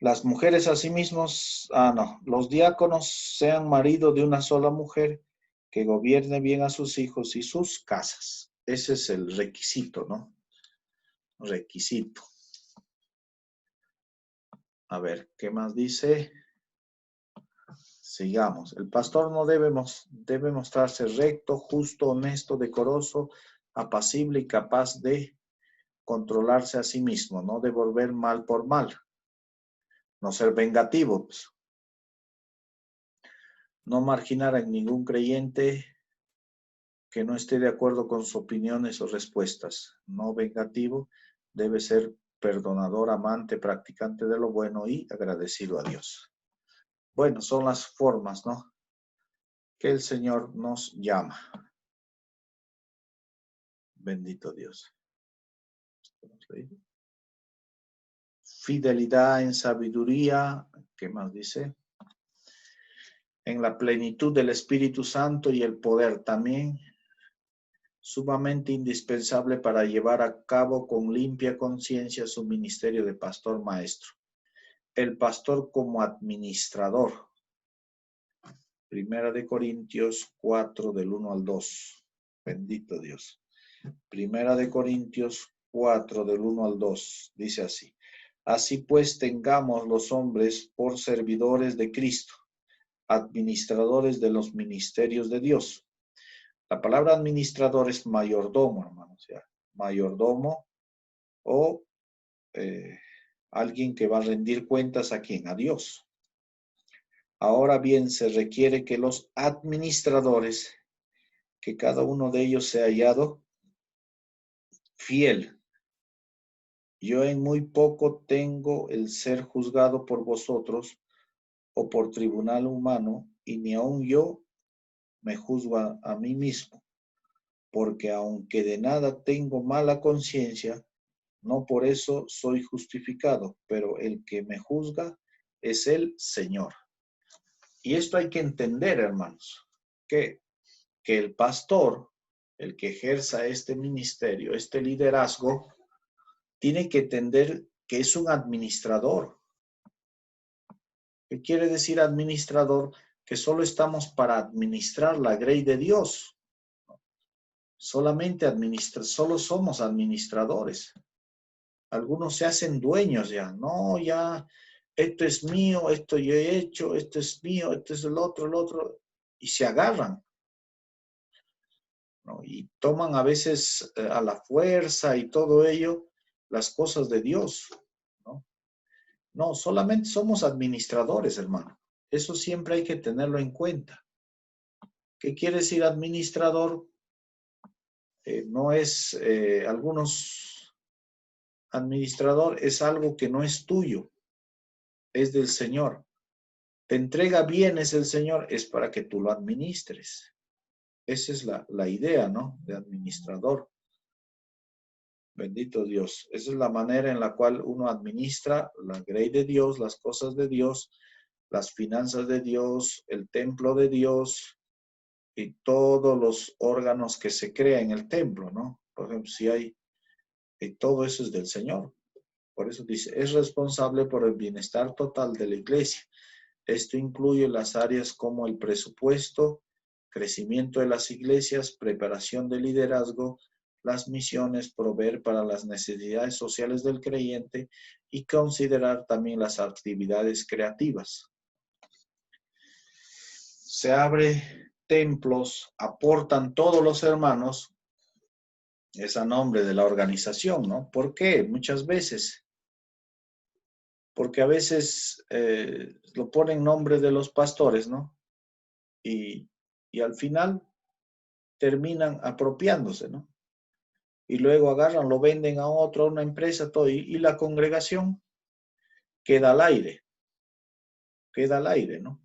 Las mujeres asimismo, los diáconos sean marido de una sola mujer que gobierne bien a sus hijos y sus casas. Ese es el requisito, ¿no? Requisito. A ver, ¿qué más dice? Sigamos. El pastor no debe mostrarse recto, justo, honesto, decoroso, apacible y capaz de controlarse a sí mismo, no devolver mal por mal, no ser vengativo, pues. No marginar a ningún creyente que no esté de acuerdo con sus opiniones o respuestas. No vengativo, debe ser perdonador, amante, practicante de lo bueno y agradecido a Dios. Bueno, son las formas, ¿no?, que el Señor nos llama. Bendito Dios. Fidelidad en sabiduría. ¿Qué más dice? En la plenitud del Espíritu Santo y el poder también. Sumamente indispensable para llevar a cabo con limpia conciencia su ministerio de pastor maestro. El pastor como administrador. Primera de Corintios 4 del 1 al 2. Bendito Dios. Primera de Corintios 4 del 1 al 2. Dice así. Así pues tengamos los hombres por servidores de Cristo, administradores de los ministerios de Dios. La palabra administrador es mayordomo, hermanos. ¿Ya? Mayordomo o alguien que va a rendir cuentas a quién, a Dios. Ahora bien, se requiere que los administradores, que cada uno de ellos sea hallado fiel. Yo en muy poco tengo el ser juzgado por vosotros o por tribunal humano, y ni aun yo me juzgo a mí mismo, porque aunque de nada tengo mala conciencia, no por eso soy justificado, pero el que me juzga es el Señor. Y esto hay que entender, hermanos, que el pastor, el que ejerza este ministerio, este liderazgo, tiene que entender que es un administrador. ¿Qué quiere decir administrador? Que solo estamos para administrar la grey de Dios. Solo somos administradores. Algunos se hacen dueños ya. No, ya, esto es mío, esto yo he hecho, esto es mío, esto es el otro. Y se agarran, ¿no? Y toman a veces a la fuerza y todo ello las cosas de Dios, ¿no? No, solamente somos administradores, hermano. Eso siempre hay que tenerlo en cuenta. ¿Qué quiere decir administrador? No es, administrador es algo que no es tuyo, es del Señor. Te entrega bienes el Señor, es para que tú lo administres. Esa es la idea, ¿no?, de administrador. Bendito Dios. Esa es la manera en la cual uno administra la grey de Dios, las cosas de Dios, las finanzas de Dios, el templo de Dios y todos los órganos que se crean en el templo, ¿no? Por ejemplo, si hay, todo eso es del Señor. Por eso dice, es responsable por el bienestar total de la iglesia. Esto incluye las áreas como el presupuesto, crecimiento de las iglesias, preparación de liderazgo, las misiones, proveer para las necesidades sociales del creyente y considerar también las actividades creativas. Se abre templos, aportan todos los hermanos, es a nombre de la organización, ¿no? ¿Por qué? Muchas veces. Porque a veces lo ponen en nombre de los pastores, ¿no? Y al final terminan apropiándose, ¿no? Y luego agarran, lo venden a otro, a una empresa, todo, y la congregación queda al aire, ¿no?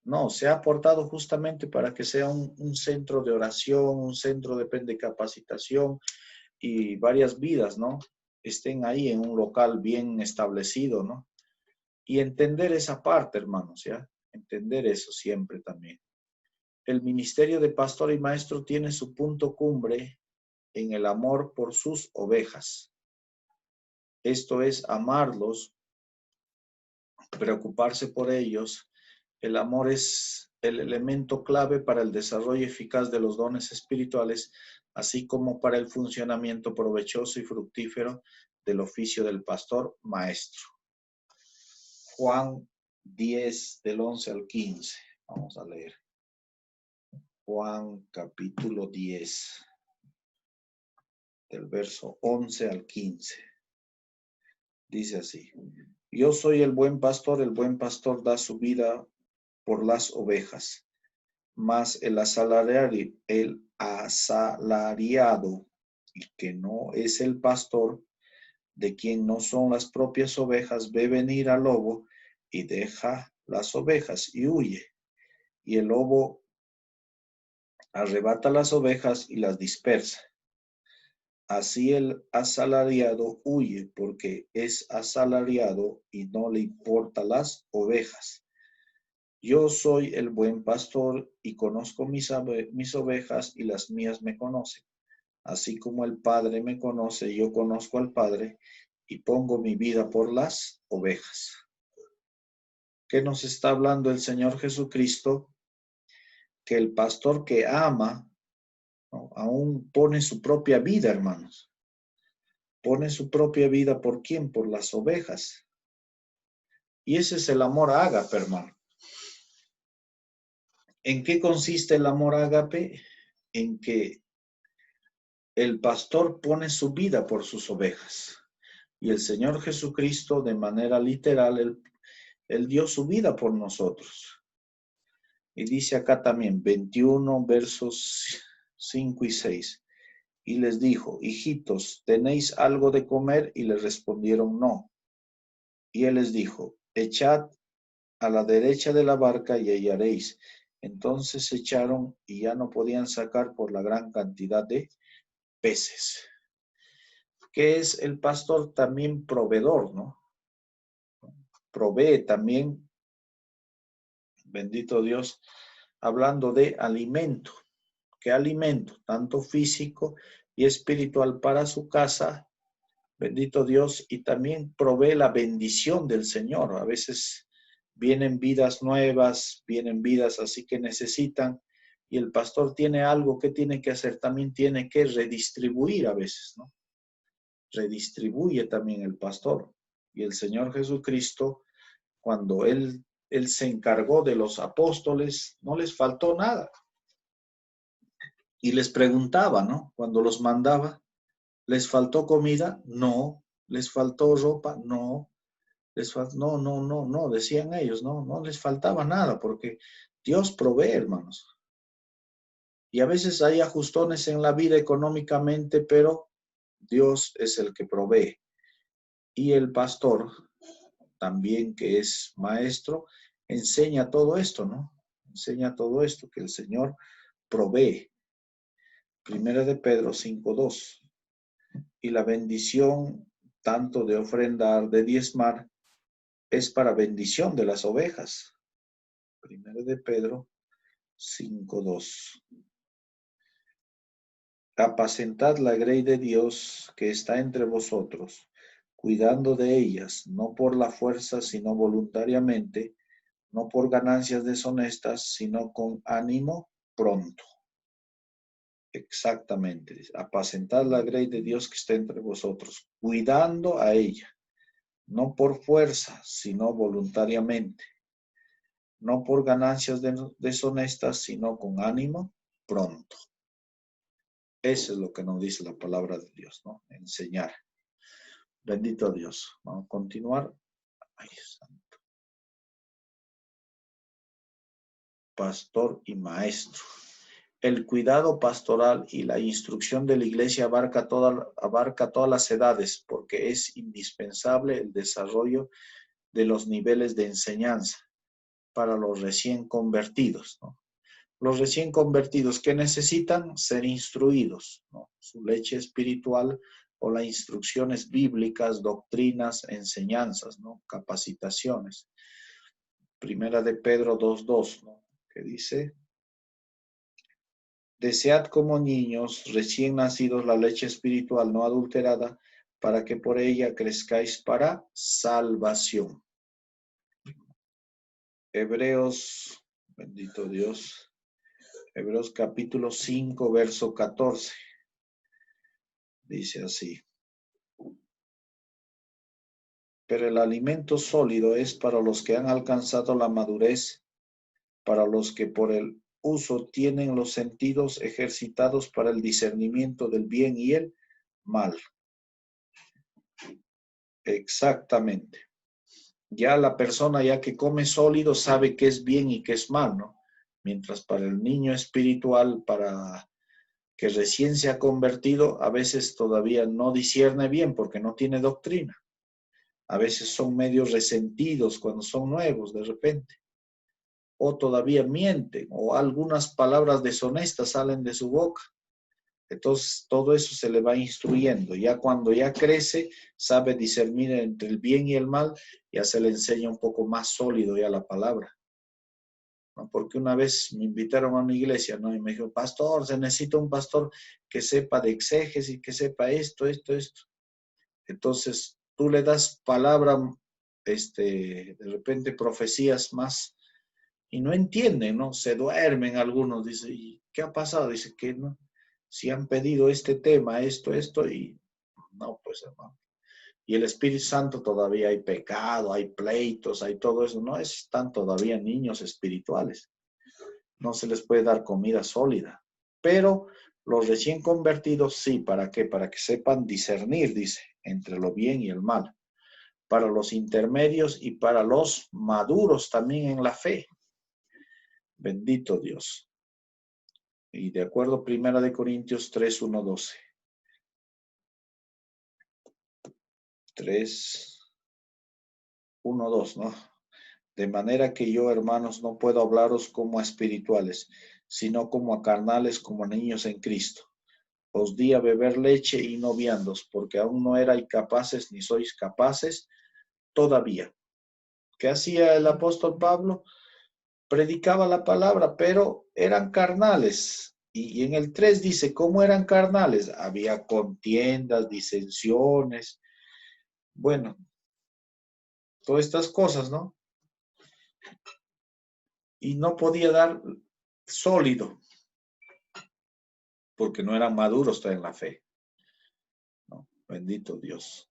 No, se ha aportado justamente para que sea un centro de oración, un centro de capacitación y varias vidas, ¿no?, estén ahí en un local bien establecido, ¿no? Y entender esa parte, hermanos, ¿ya? Entender eso siempre también. El ministerio de pastor y maestro tiene su punto cumbre en el amor por sus ovejas. Esto es amarlos preocuparse por ellos. El amor es el elemento clave para el desarrollo eficaz de los dones espirituales, así como para el funcionamiento provechoso y fructífero del oficio del pastor maestro. Juan 10, del 11 al 15. Vamos a leer. Juan capítulo 10, del verso 11 al 15. Dice así: Yo soy el buen pastor da su vida por las ovejas. Mas el asalariado, y que no es el pastor, de quien no son las propias ovejas, ve venir al lobo y deja las ovejas y huye. Y el lobo arrebata las ovejas y las dispersa. Así el asalariado huye porque es asalariado y no le importan las ovejas. Yo soy el buen pastor y conozco mis ovejas y las mías me conocen. Así como el Padre me conoce, yo conozco al Padre y pongo mi vida por las ovejas. ¿Qué nos está hablando el Señor Jesucristo? Que el pastor que ama, ¿no?, aún pone su propia vida, hermanos. Pone su propia vida ¿por quién? Por las ovejas. Y ese es el amor ágape, hermano. ¿En qué consiste el amor ágape? En que el pastor pone su vida por sus ovejas. Y el Señor Jesucristo, de manera literal, Él dio su vida por nosotros. Y dice acá también, 21 versos 5 y 6. Y les dijo: hijitos, ¿tenéis algo de comer? Y le respondieron: no. Y él les dijo: echad a la derecha de la barca y hallaréis. Entonces echaron y ya no podían sacar por la gran cantidad de peces. ¿Qué es el pastor? También proveedor, ¿no? Provee también, bendito Dios, hablando de alimento. ¿Qué alimento? Tanto físico y espiritual para su casa, bendito Dios, y también provee la bendición del Señor. A veces vienen vidas nuevas, vienen vidas así que necesitan, y el pastor tiene algo que tiene que hacer, también tiene que redistribuir a veces, ¿no? Redistribuye también el pastor. Y el Señor Jesucristo, cuando Él se encargó de los apóstoles, no les faltó nada. Y les preguntaba, ¿no? Cuando los mandaba, ¿les faltó comida? No. ¿Les faltó ropa? No. No, decían ellos, no les faltaba nada, porque Dios provee, hermanos. Y a veces hay ajustones en la vida económicamente, pero Dios es el que provee. Y el pastor, también que es maestro, enseña todo esto, ¿no? Enseña todo esto, que el Señor provee. Primera de Pedro 5:2. Y la bendición tanto de ofrendar, de diezmar, es para bendición de las ovejas. Primera de Pedro 5:2. Apacentad la grey de Dios que está entre vosotros, cuidando de ellas, no por la fuerza, sino voluntariamente, no por ganancias deshonestas, sino con ánimo pronto. Exactamente. Apacentad la grey de Dios que está entre vosotros, cuidando a ella, no por fuerza, sino voluntariamente, no por ganancias deshonestas, sino con ánimo pronto. Eso es lo que nos dice la palabra de Dios, ¿no? Enseñar. Bendito Dios. Vamos a continuar. Ay, santo. Pastor y maestro. El cuidado pastoral y la instrucción de la iglesia abarca todas las edades, porque es indispensable el desarrollo de los niveles de enseñanza para los recién convertidos, ¿no? Los recién convertidos que necesitan ser instruidos, ¿no? Su leche espiritual o las instrucciones bíblicas, doctrinas, enseñanzas, ¿no? Capacitaciones. Primera de Pedro 2:2, ¿no? Que dice: desead como niños recién nacidos la leche espiritual no adulterada, para que por ella crezcáis para salvación. Hebreos, bendito Dios, Hebreos capítulo 5, verso 14. Dice así. Pero el alimento sólido es para los que han alcanzado la madurez, para los que por el uso tienen los sentidos ejercitados para el discernimiento del bien y el mal. Exactamente. Ya la persona ya que come sólido sabe qué es bien y qué es mal, ¿no? Mientras para el niño espiritual, para que recién se ha convertido, a veces todavía no discierne bien porque no tiene doctrina. A veces son medio resentidos cuando son nuevos de repente. O todavía mienten, o algunas palabras deshonestas salen de su boca. Entonces, todo eso se le va instruyendo. Ya cuando ya crece, sabe discernir entre el bien y el mal, ya se le enseña un poco más sólido ya la palabra, ¿no? Porque una vez me invitaron a una iglesia, ¿no? Y me dijo, pastor, se necesita un pastor que sepa de exégesis, que sepa esto. Entonces, tú le das palabra, de repente profecías más, y no entienden, ¿no? Se duermen algunos, dice, ¿y qué ha pasado? Dice que no, si han pedido este tema, esto, y no, pues hermano. Y el Espíritu Santo todavía hay pecado, hay pleitos, hay todo eso, no están todavía niños espirituales. No se les puede dar comida sólida. Pero los recién convertidos sí, ¿para qué? Para que sepan discernir, dice, entre lo bien y el mal. Para los intermedios y para los maduros también en la fe. Bendito Dios. Y de acuerdo a 1 Corintios 3, 1, 12. 3, 1, 2, ¿no? De manera que yo, hermanos, no puedo hablaros como a espirituales, sino como a carnales, como a niños en Cristo. Os di a beber leche y no viandos, porque aún no erais capaces ni sois capaces todavía. ¿Qué hacía el apóstol Pablo? Predicaba la palabra, pero eran carnales. Y en el 3 dice, ¿cómo eran carnales? Había contiendas, disensiones, bueno, todas estas cosas, ¿no? Y no podía dar sólido, porque no eran maduros todavía en la fe, ¿no? Bendito Dios.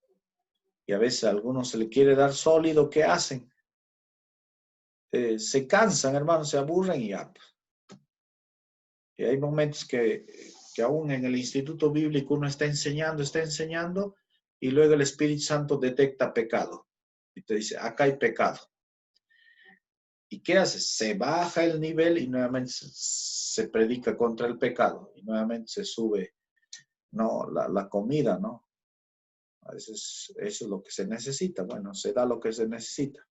Y a veces a algunos se le quiere dar sólido, ¿qué hacen? Se cansan, hermanos, se aburren y ya. Y hay momentos que aún en el instituto bíblico uno está enseñando, y luego el Espíritu Santo detecta pecado. Y te dice, acá hay pecado. ¿Y qué hace? Se baja el nivel y nuevamente se predica contra el pecado. Y nuevamente se sube, no, la comida, ¿no? A veces eso es lo que se necesita. Bueno, se da lo que se necesita.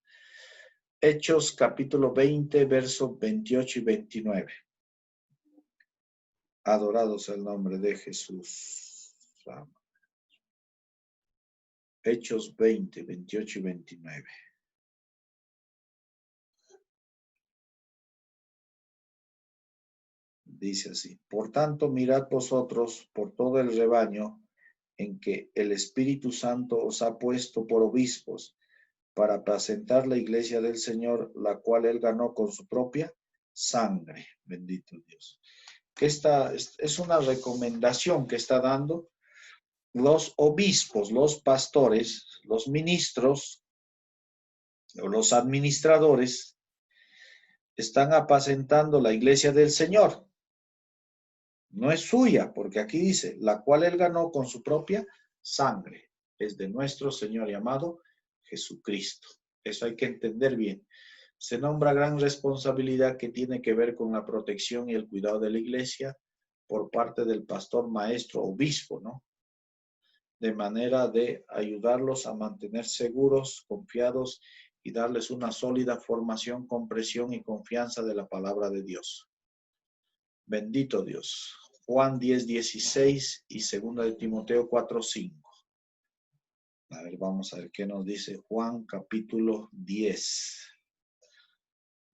Hechos capítulo 20, versos 28 y 29. Adorado sea el nombre de Jesús. Hechos 20, 28 y 29. Dice así, por tanto, mirad vosotros por todo el rebaño en que el Espíritu Santo os ha puesto por obispos para apacentar la iglesia del Señor, la cual él ganó con su propia sangre. Bendito Dios. Que esta es una recomendación que está dando los obispos, los pastores, los ministros o los administradores. Están apacentando la iglesia del Señor. No es suya, porque aquí dice, la cual él ganó con su propia sangre. Es de nuestro Señor llamado Jesucristo. Eso hay que entender bien. Se nombra gran responsabilidad que tiene que ver con la protección y el cuidado de la iglesia por parte del pastor, maestro, obispo, ¿no? De manera de ayudarlos a mantener seguros, confiados y darles una sólida formación, comprensión y confianza de la palabra de Dios. Bendito Dios. Juan 10, 16 y 2 de Timoteo 4, 5. A ver, vamos a ver qué nos dice Juan capítulo 10,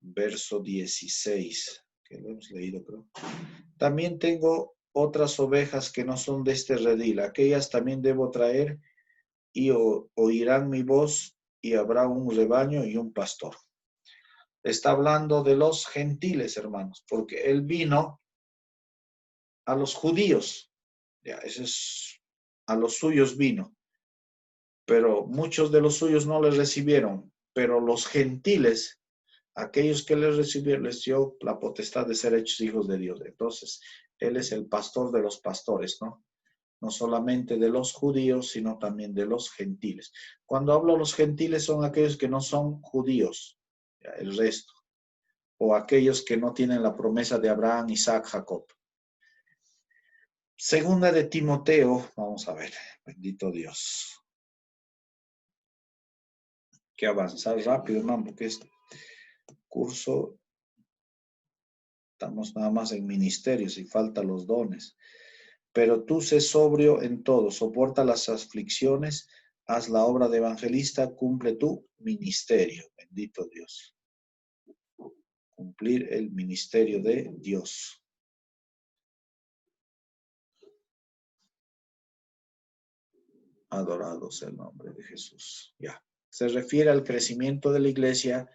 verso 16, que lo hemos leído, creo. También tengo otras ovejas que no son de este redil, aquellas también debo traer y oirán mi voz y habrá un rebaño y un pastor. Está hablando de los gentiles, hermanos, porque él vino a los judíos. Ya, ese es, a los suyos vino. Pero muchos de los suyos no les recibieron. Pero los gentiles, aquellos que les recibieron, les dio la potestad de ser hechos hijos de Dios. Entonces, él es el pastor de los pastores, ¿no? No solamente de los judíos, sino también de los gentiles. Cuando hablo de los gentiles son aquellos que no son judíos, ya, el resto, o aquellos que no tienen la promesa de Abraham, Isaac, Jacob. Segunda de Timoteo, vamos a ver, bendito Dios. Hay que avanzar rápido, hermano, porque este curso estamos nada más en ministerios y faltan los dones. Pero tú sé sobrio en todo, soporta las aflicciones, haz la obra de evangelista, cumple tu ministerio. Bendito Dios. Cumplir el ministerio de Dios. Adorado sea el nombre de Jesús. Ya. Se refiere al crecimiento de la iglesia.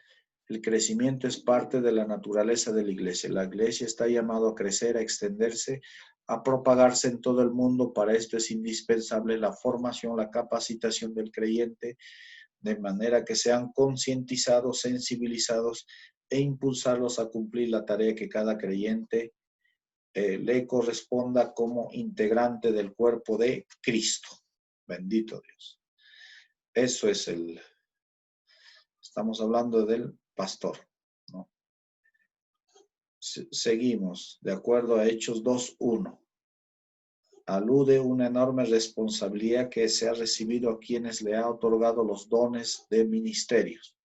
El crecimiento es parte de la naturaleza de la iglesia. La iglesia está llamada a crecer, a extenderse, a propagarse en todo el mundo. Para esto es indispensable la formación, la capacitación del creyente, de manera que sean concientizados, sensibilizados e impulsarlos a cumplir la tarea que cada creyente le corresponda como integrante del cuerpo de Cristo. Bendito Dios. Eso es estamos hablando del pastor, ¿no? Seguimos, de acuerdo a Hechos 2:1. Alude una enorme responsabilidad que se ha recibido a quienes le ha otorgado los dones de ministerios.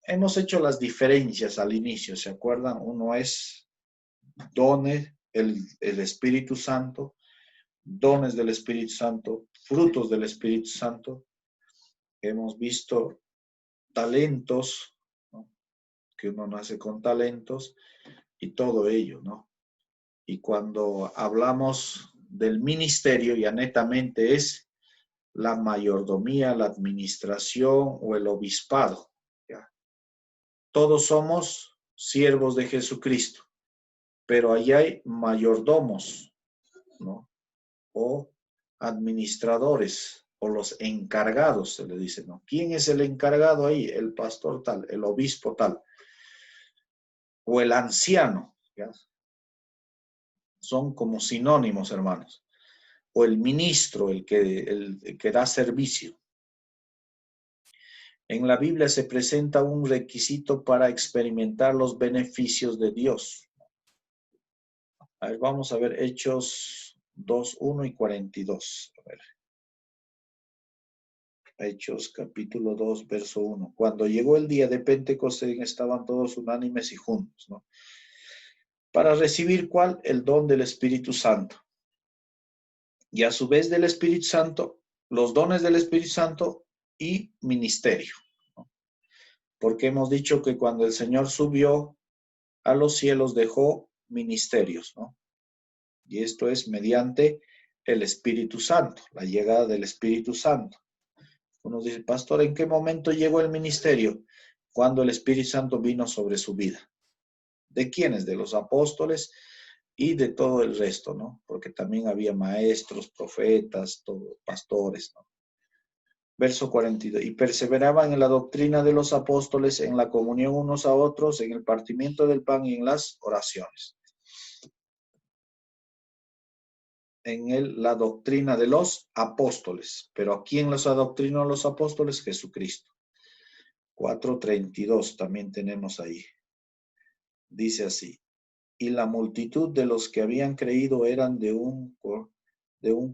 Hemos hecho las diferencias al inicio, ¿se acuerdan? Uno es dones, el Espíritu Santo, dones del Espíritu Santo, frutos del Espíritu Santo. Hemos visto talentos, ¿no? Que uno nace con talentos y todo ello, ¿no? Y cuando hablamos del ministerio, ya netamente es la mayordomía, la administración o el obispado, ¿ya? Todos somos siervos de Jesucristo, pero ahí hay mayordomos, ¿no? O administradores, o los encargados, se le dice, ¿no? ¿Quién es el encargado ahí? El pastor tal, el obispo tal, o el anciano, ¿ya? Son como sinónimos, hermanos. O el ministro, el que da servicio. En la Biblia se presenta un requisito para experimentar los beneficios de Dios. A ver, vamos a ver Hechos 2:1 y 42. A ver. Hechos capítulo 2, verso 1. Cuando llegó el día de Pentecostés estaban todos unánimes y juntos, ¿no? Para recibir ¿cuál? El don del Espíritu Santo. Y a su vez del Espíritu Santo, los dones del Espíritu Santo y ministerio, ¿no? Porque hemos dicho que cuando el Señor subió a los cielos dejó ministerios, ¿no? Y esto es mediante el Espíritu Santo, la llegada del Espíritu Santo. Uno dice, pastor, ¿en qué momento llegó el ministerio? Cuando el Espíritu Santo vino sobre su vida. ¿De quiénes? De los apóstoles y de todo el resto, ¿no? Porque también había maestros, profetas, pastores, ¿no? Verso 42. Y perseveraban en la doctrina de los apóstoles, en la comunión unos a otros, en el partimiento del pan y en las oraciones. La doctrina de los apóstoles. ¿Pero a quién los adoctrinó los apóstoles? Jesucristo. 4:32 también tenemos ahí. Dice así. Y la multitud de los que habían creído eran de un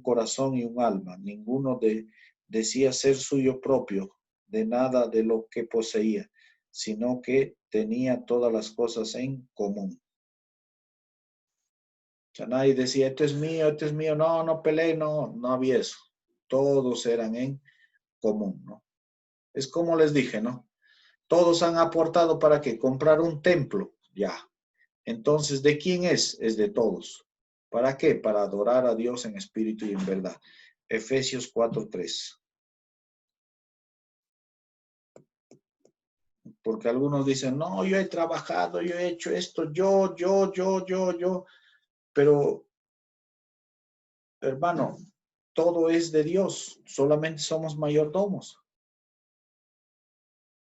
corazón y un alma. Ninguno decía ser suyo propio de nada de lo que poseía, sino que tenía todas las cosas en común. O sea, nadie decía, esto es mío, no peleé, no había eso. Todos eran en común, ¿no? Es como les dije, ¿no? Todos han aportado para que comprar un templo, ya. Entonces, ¿de quién es? Es de todos. ¿Para qué? Para adorar a Dios en espíritu y en verdad. Efesios 4:3. Porque algunos dicen, no, yo he trabajado, yo he hecho esto, yo. Pero, hermano, todo es de Dios, solamente somos mayordomos.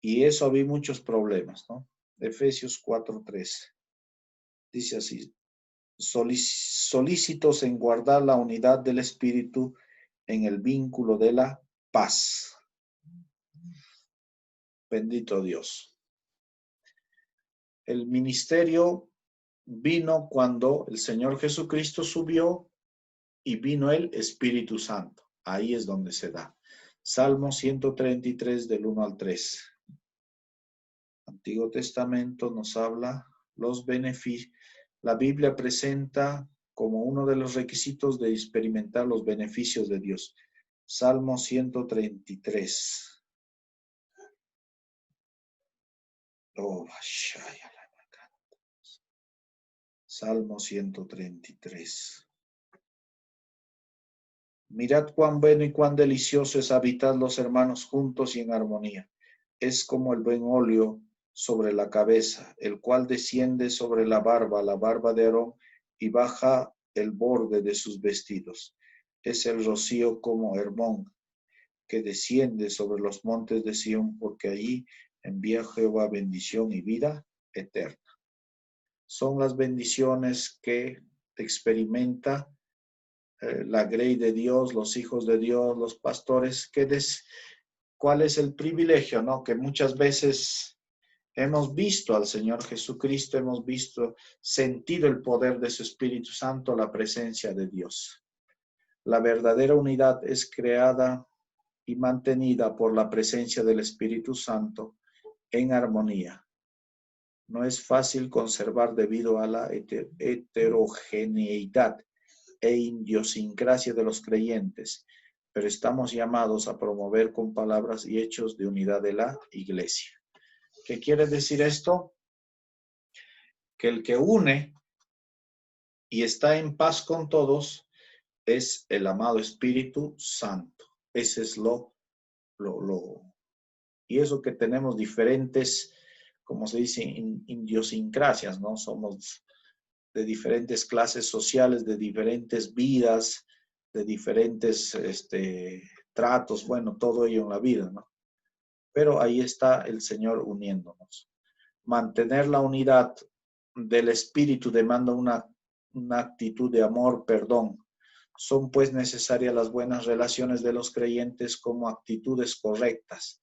Y eso había muchos problemas, ¿no? Efesios 4:13. Dice así, solícitos en guardar la unidad del Espíritu en el vínculo de la paz. Bendito Dios. El ministerio vino cuando el Señor Jesucristo subió y vino el Espíritu Santo. Ahí es donde se da. Salmo 133 del 1 al 3. Antiguo Testamento nos habla los beneficios. La Biblia presenta como uno de los requisitos de experimentar los beneficios de Dios. Salmo 133. Oh, Salmo 133. Mirad cuán bueno y cuán delicioso es habitar los hermanos juntos y en armonía. Es como el buen óleo sobre la cabeza, el cual desciende sobre la barba de Aarón, y baja el borde de sus vestidos. Es el rocío como Hermón, que desciende sobre los montes de Sión, porque allí envía Jehová bendición y vida eterna. Son las bendiciones que experimenta la grey de Dios, los hijos de Dios, los pastores. ¿Cuál es el privilegio, no? Que muchas veces hemos visto al Señor Jesucristo, hemos sentido el poder de su Espíritu Santo, la presencia de Dios. La verdadera unidad es creada y mantenida por la presencia del Espíritu Santo en armonía. No es fácil conservar debido a la heterogeneidad e idiosincrasia de los creyentes, pero estamos llamados a promover con palabras y hechos de unidad de la iglesia. ¿Qué quiere decir esto? Que el que une y está en paz con todos es el amado Espíritu Santo. Ese es y eso que tenemos diferentes, como se dice, idiosincrasias, ¿no? Somos de diferentes clases sociales, de diferentes vidas, de diferentes tratos, bueno, todo ello en la vida, ¿no? Pero ahí está el Señor uniéndonos. Mantener la unidad del Espíritu demanda una actitud de amor, perdón. Son pues necesarias las buenas relaciones de los creyentes como actitudes correctas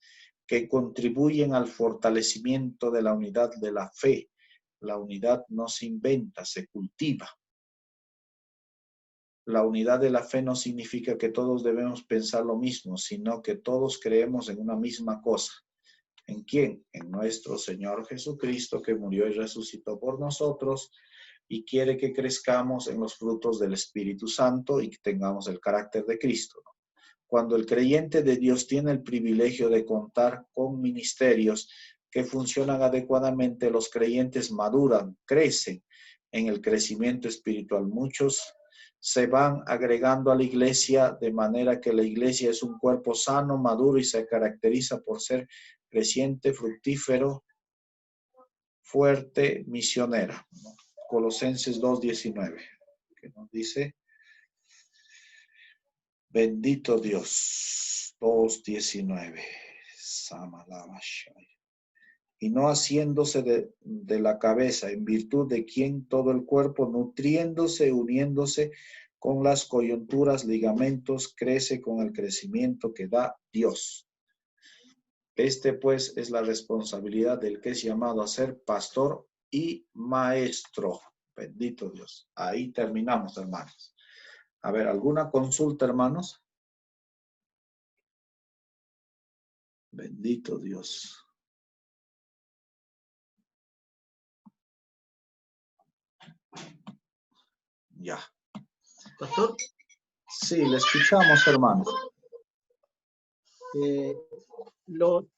que contribuyen al fortalecimiento de la unidad de la fe. La unidad no se inventa, se cultiva. La unidad de la fe no significa que todos debemos pensar lo mismo, sino que todos creemos en una misma cosa. ¿En quién? En nuestro Señor Jesucristo, que murió y resucitó por nosotros y quiere que crezcamos en los frutos del Espíritu Santo y que tengamos el carácter de Cristo. Cuando el creyente de Dios tiene el privilegio de contar con ministerios que funcionan adecuadamente, los creyentes maduran, crecen en el crecimiento espiritual. Muchos se van agregando a la iglesia de manera que la iglesia es un cuerpo sano, maduro y se caracteriza por ser creciente, fructífero, fuerte, misionera. Colosenses 2:19, que nos dice, bendito Dios, 2:19, y no haciéndose de la cabeza, en virtud de quien todo el cuerpo, nutriéndose, uniéndose con las coyunturas, ligamentos, crece con el crecimiento que da Dios. Pues es la responsabilidad del que es llamado a ser pastor y maestro. Bendito Dios. Ahí terminamos, hermanos. A ver, ¿alguna consulta, hermanos? Bendito Dios. Ya. Pastor. Sí, le escuchamos, hermanos.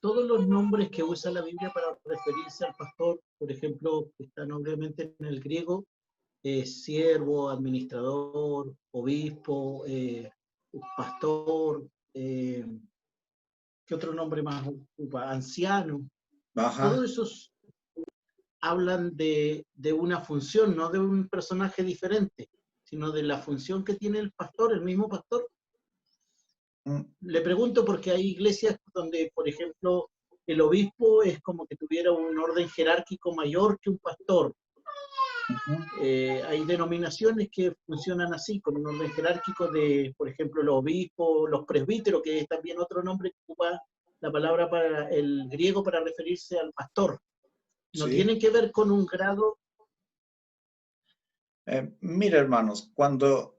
Todos los nombres que usa la Biblia para referirse al pastor, por ejemplo, están obviamente en el griego, siervo, administrador, obispo, pastor, ¿qué otro nombre más ocupa? Anciano. Ajá. Todos esos hablan de una función, no de un personaje diferente, sino de la función que tiene el pastor, el mismo pastor. Mm, Le pregunto porque hay iglesias donde, por ejemplo, el obispo es como que tuviera un orden jerárquico mayor que un pastor. ujú. Hay denominaciones que funcionan así, con un orden jerárquico de, por ejemplo, los obispos, los presbíteros, que es también otro nombre que ocupa la palabra para el griego para referirse al pastor. No Sí. tiene que ver con un grado. Mira, hermanos, cuando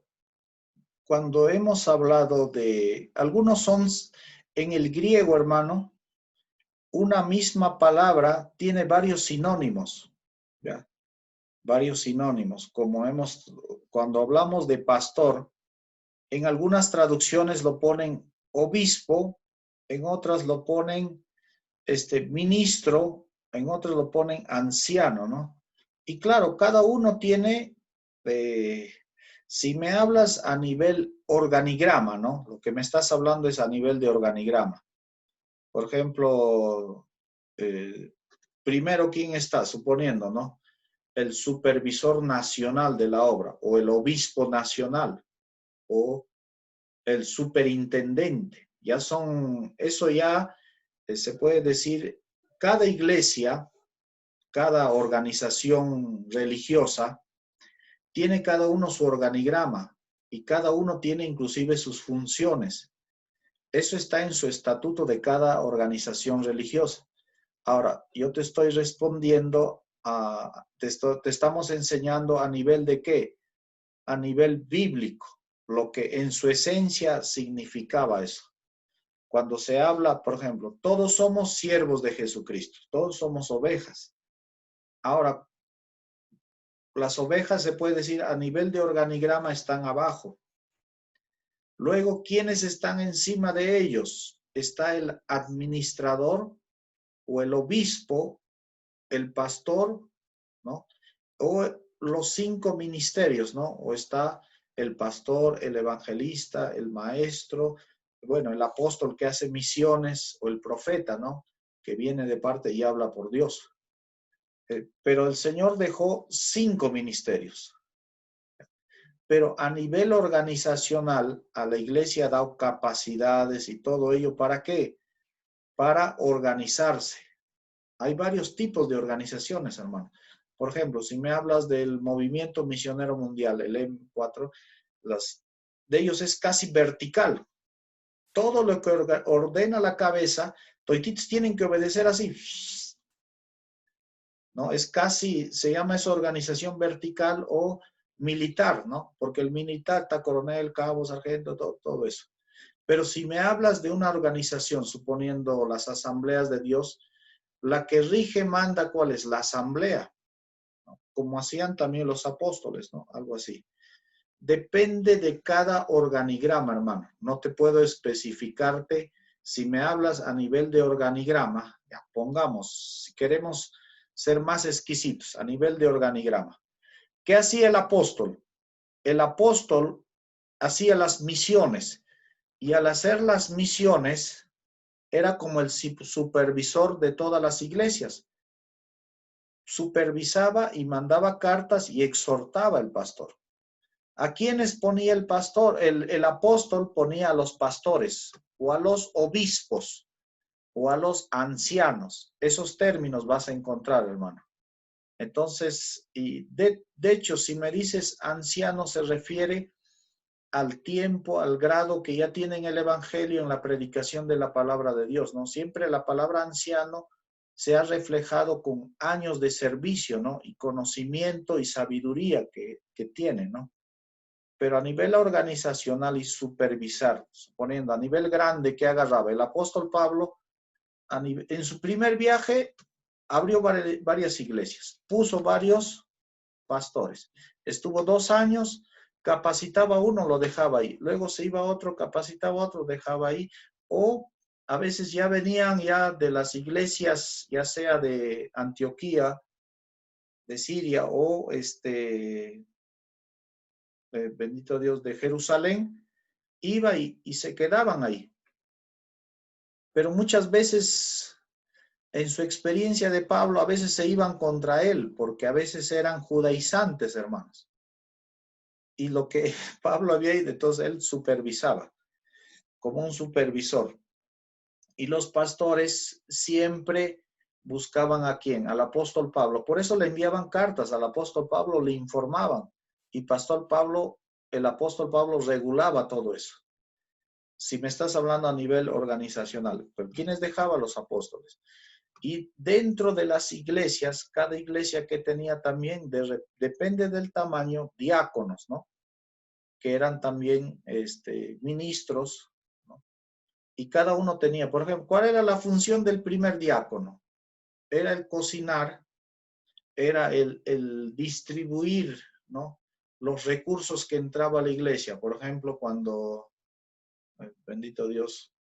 hemos hablado de, algunos son en el griego, hermano, una misma palabra tiene varios sinónimos, ¿ya? Varios sinónimos. Cuando hablamos de pastor, en algunas traducciones lo ponen obispo, en otras lo ponen ministro, en otras lo ponen anciano, ¿no? Y claro, cada uno tiene, eh, si me hablas a nivel organigrama, ¿no? Lo que me estás hablando es a nivel de organigrama. Por ejemplo, primero, ¿quién está? Suponiendo, ¿no? El supervisor nacional de la obra, o el obispo nacional, o el superintendente. Eso ya se puede decir, cada iglesia, cada organización religiosa, tiene cada uno su organigrama y cada uno tiene inclusive sus funciones. Eso está en su estatuto de cada organización religiosa. Ahora, yo te estoy respondiendo, te estamos enseñando a nivel de qué, a nivel bíblico, lo que en su esencia significaba eso. Cuando se habla, por ejemplo, todos somos siervos de Jesucristo, todos somos ovejas. Ahora, las ovejas se puede decir a nivel de organigrama están abajo. Luego, ¿quiénes están encima de ellos? Está el administrador o el obispo, el pastor, ¿no? O los 5 ministerios, ¿no? O está el pastor, el evangelista, el maestro, bueno, el apóstol que hace misiones o el profeta, ¿no? Que viene de parte y habla por Dios. Pero el Señor dejó 5 ministerios. Pero a nivel organizacional, a la iglesia ha dado capacidades y todo ello. ¿Para qué? Para organizarse. Hay varios tipos de organizaciones, hermano. Por ejemplo, si me hablas del movimiento misionero mundial, el M4, de ellos es casi vertical. Todo lo que ordena la cabeza, toititos tienen que obedecer así. ¿No? Es casi, se llama esa organización vertical o militar, ¿no? Porque el militar está coronel, cabo, sargento, todo eso. Pero si me hablas de una organización, suponiendo las asambleas de Dios, la que rige, manda, ¿cuál es? La asamblea, ¿no? Como hacían también los apóstoles, ¿no? Algo así. Depende de cada organigrama, hermano. No te puedo especificarte. Si me hablas a nivel de organigrama, ya pongamos, si queremos ser más exquisitos, a nivel de organigrama. ¿Qué hacía el apóstol? El apóstol hacía las misiones y al hacer las misiones era como el supervisor de todas las iglesias. Supervisaba y mandaba cartas y exhortaba al pastor. ¿A quiénes ponía el pastor? El apóstol ponía a los pastores o a los obispos o a los ancianos. Esos términos vas a encontrar, hermano. Entonces, y de hecho, si me dices anciano, se refiere al tiempo, al grado que ya tienen el evangelio en la predicación de la palabra de Dios, ¿no? Siempre la palabra anciano se ha reflejado con años de servicio, ¿no? Y conocimiento y sabiduría que tiene, ¿no? Pero a nivel organizacional y supervisar, suponiendo a nivel grande que agarraba el apóstol Pablo, en su primer viaje abrió varias iglesias, puso varios pastores, estuvo 2 años, capacitaba a uno, lo dejaba ahí, luego se iba a otro, capacitaba a otro, dejaba ahí, o a veces ya venían ya de las iglesias, ya sea de Antioquía, de Siria o bendito Dios, de Jerusalén, iba y se quedaban ahí. Pero muchas veces en su experiencia de Pablo, a veces se iban contra él, porque a veces eran judaizantes, hermanos. Y lo que Pablo había ido, entonces él supervisaba, como un supervisor. Y los pastores siempre buscaban ¿a quién? Al apóstol Pablo. Por eso le enviaban cartas al apóstol Pablo, le informaban. Y el apóstol Pablo regulaba todo eso. Si me estás hablando a nivel organizacional, pero ¿quiénes dejaban los apóstoles? Y dentro de las iglesias, cada iglesia que tenía también, depende del tamaño, diáconos, ¿no? Que eran también ministros, ¿no? Y cada uno tenía, por ejemplo, ¿cuál era la función del primer diácono? Era el cocinar, era el distribuir, ¿no? Los recursos que entraba a la iglesia. Por ejemplo, cuando, bendito Dios,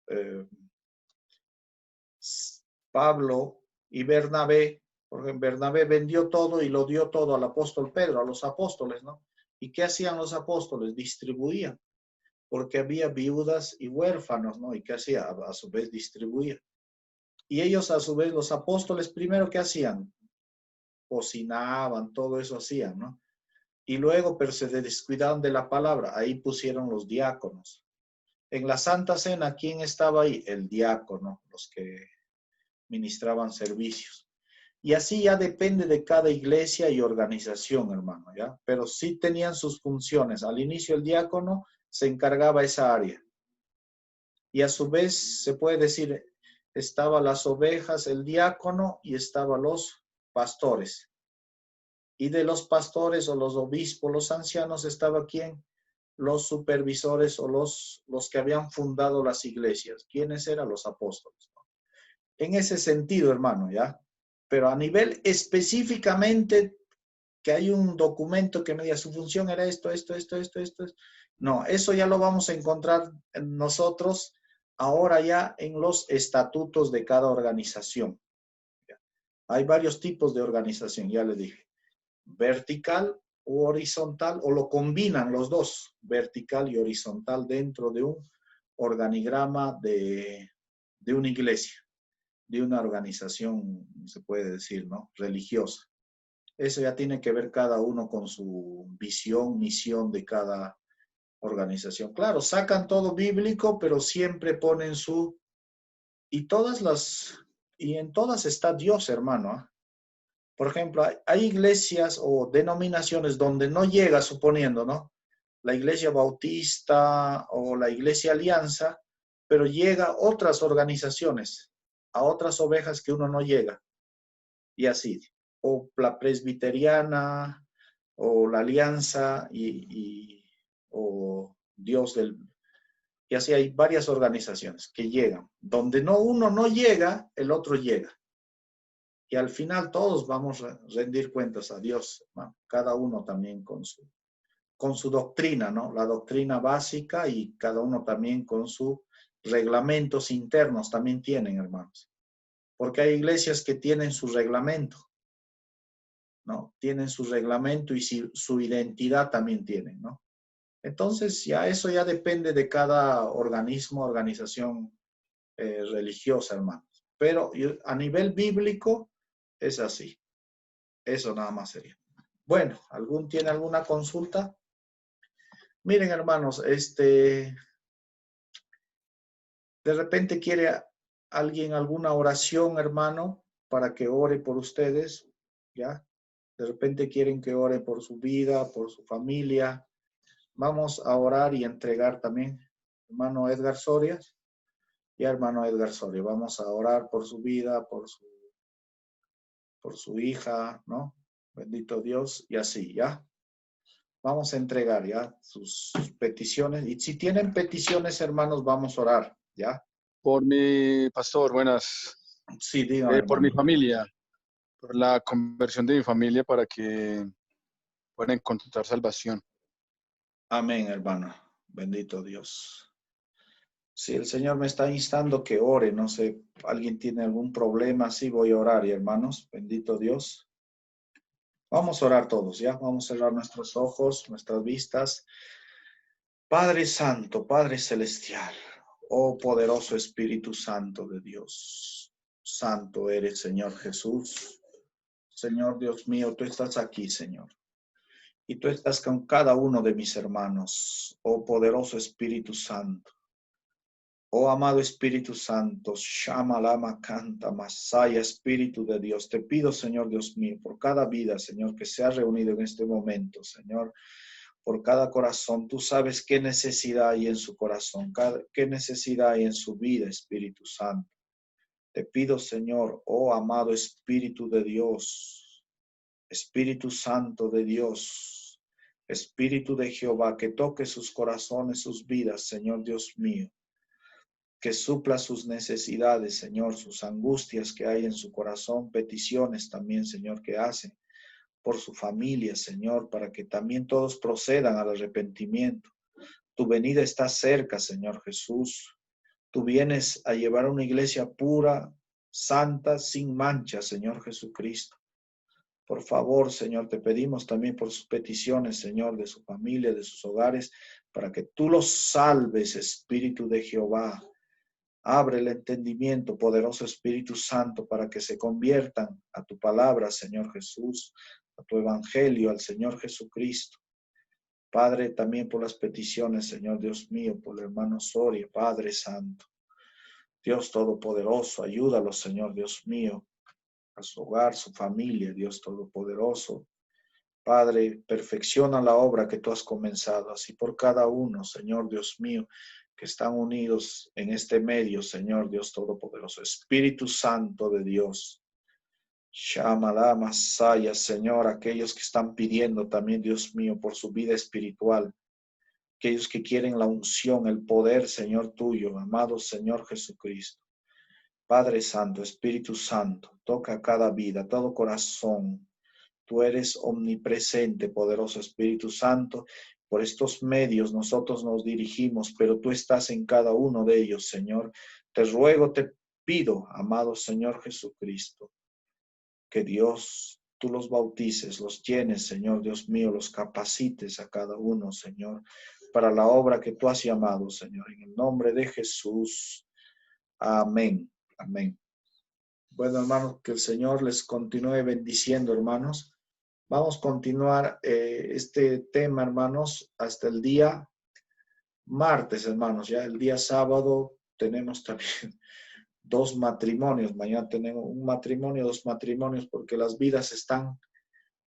Pablo y Bernabé, porque Bernabé vendió todo y lo dio todo al apóstol Pedro, a los apóstoles, ¿no? ¿Y qué hacían los apóstoles? Distribuían, porque había viudas y huérfanos, ¿no? ¿Y qué hacía? A su vez distribuían. Y ellos a su vez, los apóstoles, primero, ¿qué hacían? Cocinaban, todo eso hacían, ¿no? Y luego, pero se descuidaban de la palabra, ahí pusieron los diáconos. En la Santa Cena, ¿quién estaba ahí? El diácono, los que ministraban servicios. Y así ya depende de cada iglesia y organización, hermano, ¿ya? Pero sí tenían sus funciones. Al inicio el diácono se encargaba esa área. Y a su vez, se puede decir, estaba las ovejas, el diácono, y estaban los pastores. Y de los pastores o los obispos, los ancianos, estaba ¿quién? Los supervisores o los que habían fundado las iglesias. ¿Quiénes eran? Los apóstoles, ¿no? En ese sentido, hermano, ¿ya? Pero a nivel específicamente que hay un documento que me diga su función era esto. No, eso ya lo vamos a encontrar nosotros ahora ya en los estatutos de cada organización. Hay varios tipos de organización, ya les dije. Vertical o horizontal, o lo combinan los dos, vertical y horizontal, dentro de un organigrama de una iglesia, de una organización, se puede decir, ¿no? Religiosa. Eso ya tiene que ver cada uno con su visión, misión de cada organización. Claro, sacan todo bíblico, pero siempre ponen su... Y en todas está Dios, hermano, ¿eh? Por ejemplo, hay iglesias o denominaciones donde no llega, suponiendo, ¿no? La iglesia bautista o la iglesia alianza, pero llega otras organizaciones, a otras ovejas que uno no llega. Y así. O la presbiteriana, o la alianza, o Dios del... Y así hay varias organizaciones que llegan. Donde uno no llega, el otro llega. Y al final todos vamos a rendir cuentas a Dios, ¿no? Cada uno también con su doctrina, ¿no? La doctrina básica, y cada uno también con sus reglamentos internos también tienen, hermanos. Porque hay iglesias que tienen su reglamento, ¿no? Tienen su reglamento y su identidad también tienen, ¿no? Entonces, ya eso ya depende de cada organismo, organización religiosa, hermanos. Pero a nivel bíblico es así. Eso nada más sería. Bueno, ¿tiene alguna consulta? Miren, hermanos, de repente quiere alguien alguna oración, hermano, para que ore por ustedes, ¿ya? De repente quieren que ore por su vida, por su familia. Vamos a orar y entregar también, hermano Edgar Soria. Ya, hermano Edgar Soria, vamos a orar por su vida, por su hija, ¿no? Bendito Dios, y así, ¿ya? Vamos a entregar, ¿ya? Sus peticiones. Y si tienen peticiones, hermanos, vamos a orar, ¿ya? Por mi pastor, buenas. Sí, dígame, Por hermano. mi familia, por la conversión de mi familia para que puedan encontrar salvación. Amén, hermano. Bendito Dios. Si el Señor me está instando que ore, no sé, alguien tiene algún problema, sí voy a orar, y hermanos, bendito Dios. Vamos a orar todos, ¿ya? Vamos a cerrar nuestros ojos, nuestras vistas. Padre Santo, Padre Celestial, oh poderoso Espíritu Santo de Dios, santo eres, Señor Jesús. Señor Dios mío, tú estás aquí, Señor. Y tú estás con cada uno de mis hermanos, oh poderoso Espíritu Santo. Oh amado Espíritu Santo, Shama Lama Canta, Masaya, Espíritu de Dios. Te pido, Señor Dios mío, por cada vida, Señor, que se ha reunido en este momento, Señor, por cada corazón. Tú sabes qué necesidad hay en su corazón, qué necesidad hay en su vida, Espíritu Santo. Te pido, Señor, oh amado Espíritu de Dios, Espíritu Santo de Dios, Espíritu de Jehová, que toque sus corazones, sus vidas, Señor Dios mío. Que supla sus necesidades, Señor, sus angustias que hay en su corazón, peticiones también, Señor, que hace por su familia, Señor, para que también todos procedan al arrepentimiento. Tu venida está cerca, Señor Jesús. Tú vienes a llevar a una iglesia pura, santa, sin mancha, Señor Jesucristo. Por favor, Señor, te pedimos también por sus peticiones, Señor, de su familia, de sus hogares, para que tú los salves, Espíritu de Jehová. Abre el entendimiento, poderoso Espíritu Santo, para que se conviertan a tu palabra, Señor Jesús, a tu evangelio, al Señor Jesucristo. Padre, también por las peticiones, Señor Dios mío, por el hermano Soria, Padre Santo. Dios Todopoderoso, ayúdalo, Señor Dios mío, a su hogar, su familia, Dios Todopoderoso. Padre, perfecciona la obra que tú has comenzado, así por cada uno, Señor Dios mío, que están unidos en este medio, Señor Dios Todopoderoso. Espíritu Santo de Dios. Shamala Masaya, Señor, aquellos que están pidiendo también, Dios mío, por su vida espiritual. Aquellos que quieren la unción, el poder, Señor tuyo, amado Señor Jesucristo. Padre Santo, Espíritu Santo, toca cada vida, todo corazón. Tú eres omnipresente, poderoso Espíritu Santo. Por estos medios nosotros nos dirigimos, pero tú estás en cada uno de ellos, Señor. Te ruego, te pido, amado Señor Jesucristo, que Dios, tú los bautices, los llenes, Señor Dios mío, los capacites a cada uno, Señor, para la obra que tú has llamado, Señor. En el nombre de Jesús. Amén. Amén. Bueno, hermanos, que el Señor les continúe bendiciendo, hermanos. Vamos a continuar este tema, hermanos, hasta el día martes, hermanos. Ya el día sábado tenemos también 2 matrimonios. Mañana tenemos un matrimonio, 2 matrimonios, porque las vidas se están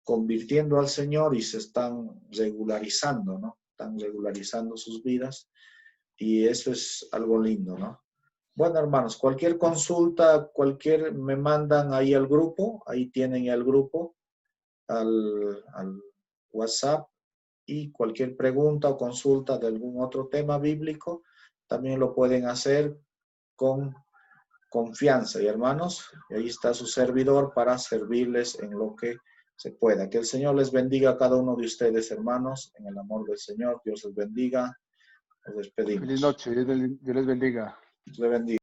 convirtiendo al Señor y se están regularizando, ¿no? Están regularizando sus vidas y eso es algo lindo, ¿no? Bueno, hermanos, cualquier consulta, me mandan ahí al grupo, ahí tienen el grupo, al WhatsApp, y cualquier pregunta o consulta de algún otro tema bíblico, también lo pueden hacer con confianza. Y hermanos, ahí está su servidor para servirles en lo que se pueda. Que el Señor les bendiga a cada uno de ustedes, hermanos, en el amor del Señor. Dios les bendiga. Nos despedimos. Feliz noche, Dios les bendiga. Dios les bendiga.